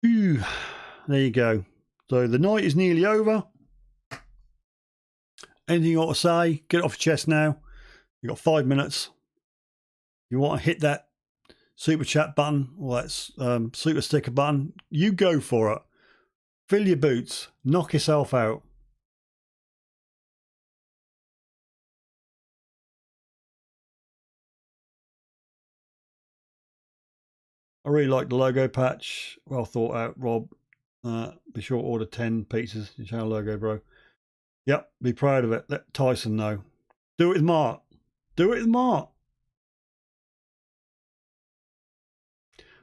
Whew. There you go. So the night is nearly over. Anything you want to say, get it off your chest now. You've got 5 minutes. You want to hit that super chat button or that super sticker button, you go for it. Fill your boots. Knock yourself out. I really like the logo patch. Well thought out, Rob. Be sure to order 10 pizzas. Your channel logo, bro. Yep, be proud of it. Let Tyson know. Do it with Mark. Do it with Mark.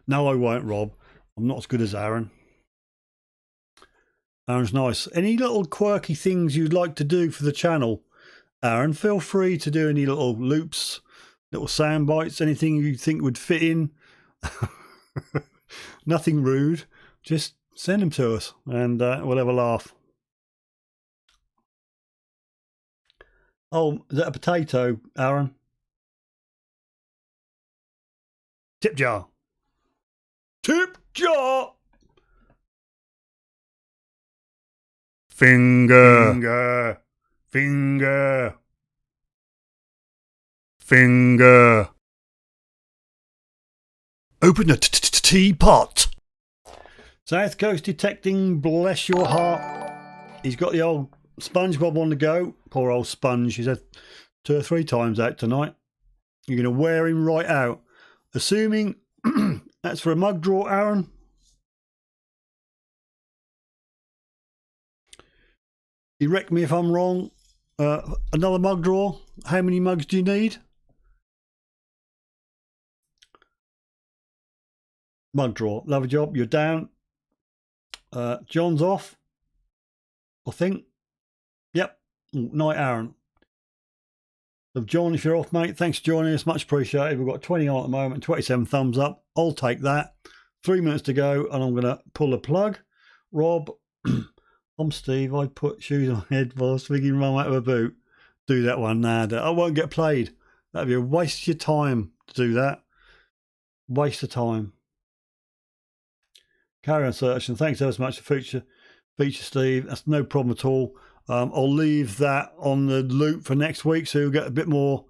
No, I won't, Rob. I'm not as good as Aaron. Aaron's nice. Any little quirky things you'd like to do for the channel, Aaron, feel free to do any little loops, little sound bites, anything you think would fit in. Nothing rude. Just send them to us and we'll have a laugh. Oh, is that a potato, Aaron? Tip jar. Tip jar. Finger. Finger. Finger. Open the teapot. South Coast Detecting, bless your heart. He's got the old SpongeBob on the go. Poor old Sponge. He's had 2 or 3 times out tonight. You're going to wear him right out. Assuming that's for a mug draw, Aaron. Correct me if I'm wrong. Another mug draw. How many mugs do you need? Mug draw. Love a job. You're down. John's off, I think. Yep. Night, Aaron. So John, if you're off, mate, thanks for joining us. Much appreciated. We've got 20 on at the moment, 27 thumbs up. I'll take that. 3 minutes to go, and I'm going to pull the plug. Rob, I'm Steve. I put shoes on my head while swinging mum out of a boot. Do that one. Nah, I won't get played. That'd be a waste of your time to do that. Waste of time. Carry On Searching. Thanks ever so much for feature, Steve. That's no problem at all. I'll leave that on the loop for next week, so you'll get a bit more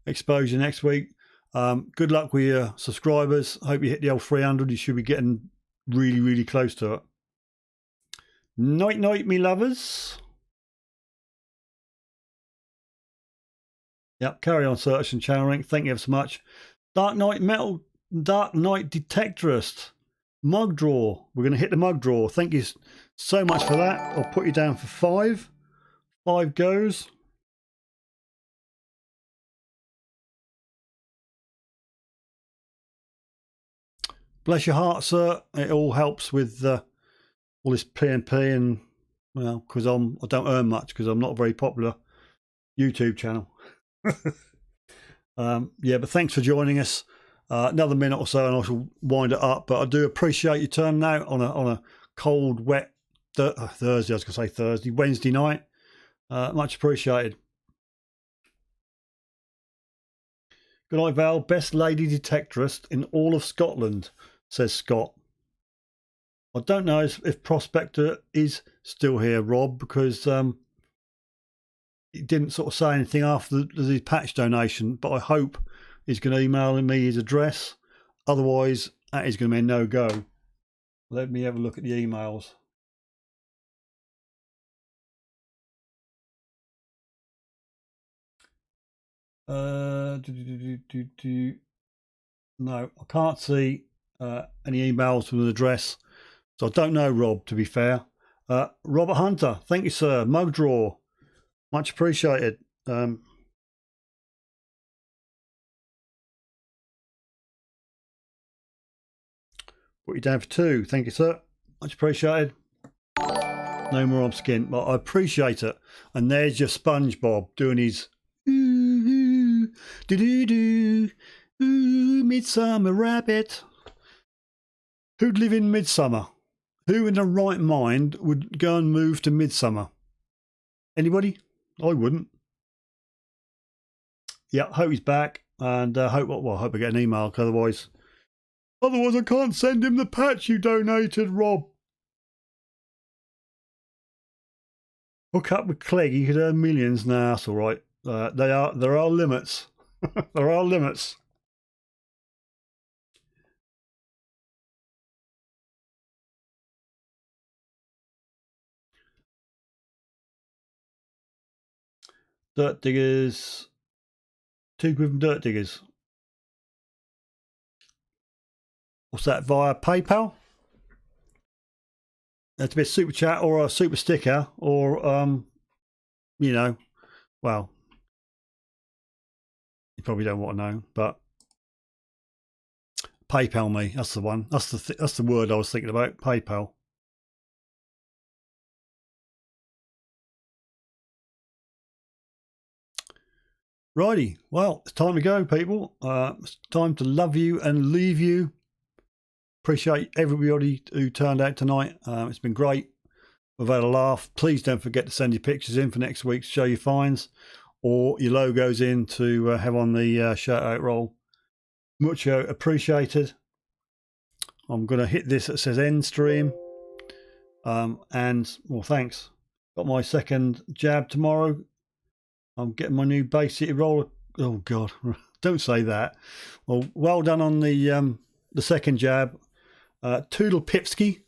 exposure next week. Good luck with your subscribers. Hope you hit the old 300. You should be getting really, really close to it. Night, night, me lovers. Yep, carry on search and channel link. Thank you ever so much. Dark Knight Detectorist. Mug draw. We're going to hit the mug draw. Thank you so much for that. I'll put you down for 5. 5 goes. Bless your heart, sir. It all helps with all this PNP and, well, because I don't earn much because I'm not a very popular YouTube channel. Yeah, but thanks for joining us. Another minute or so and I shall wind it up, but I do appreciate you turning out on a cold, wet Thursday, I was going to say Thursday, Wednesday night. Much appreciated. Good night, Val. Best lady detectorist in all of Scotland, says Scott. I don't know if Prospector is still here, Rob, because he didn't sort of say anything after the patch donation, but I hope he's going to email me his address. Otherwise, that is going to be a no-go. Let me have a look at the emails. No, I can't see any emails with an address, so I don't know, Rob, to be fair. Robert Hunter, thank you, sir. Mug draw, much appreciated. Put you down for 2, thank you, sir. Much appreciated. No more on skin, but I appreciate it. And there's your SpongeBob doing his Midsummer Rabbit. Who'd live in Midsummer? Who in their right mind would go and move to Midsummer? Anybody? I wouldn't. Yeah, hope he's back, and hope I get an email. Otherwise I can't send him the patch you donated, Rob. Hook up with Clegg, you could earn millions. Nah, that's all right. There are limits. There are limits. Dirt Diggers. 2 quid from Dirt Diggers. What's that, via PayPal? That's to be a super chat or a super sticker or, you know, well, you probably don't want to know, but PayPal me. That's the one. That's the word I was thinking about. PayPal. Righty. Well, it's time to go, people. It's time to love you and leave you. Appreciate everybody who turned out tonight. It's been great. We've had a laugh. Please don't forget to send your pictures in for next week's Show Your Finds or your logos in to have on the shout out roll. Mucho appreciated. I'm going to hit this that says end stream. And, well, thanks. Got my second jab tomorrow. I'm getting my new Bay City roller. Oh, God. Don't say that. Well done on the second jab. Toodle Pipsky,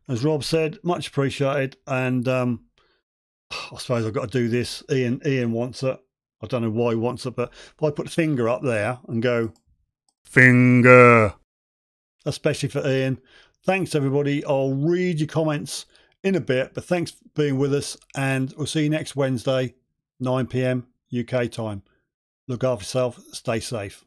as Rob said. Much appreciated. And I suppose I've got to do this. Ian wants it. I don't know why he wants it, but if I put the finger up there and go, finger, especially for Ian. Thanks, everybody. I'll read your comments in a bit, but thanks for being with us, and we'll see you next Wednesday, 9 p.m. UK time. Look after yourself. Stay safe.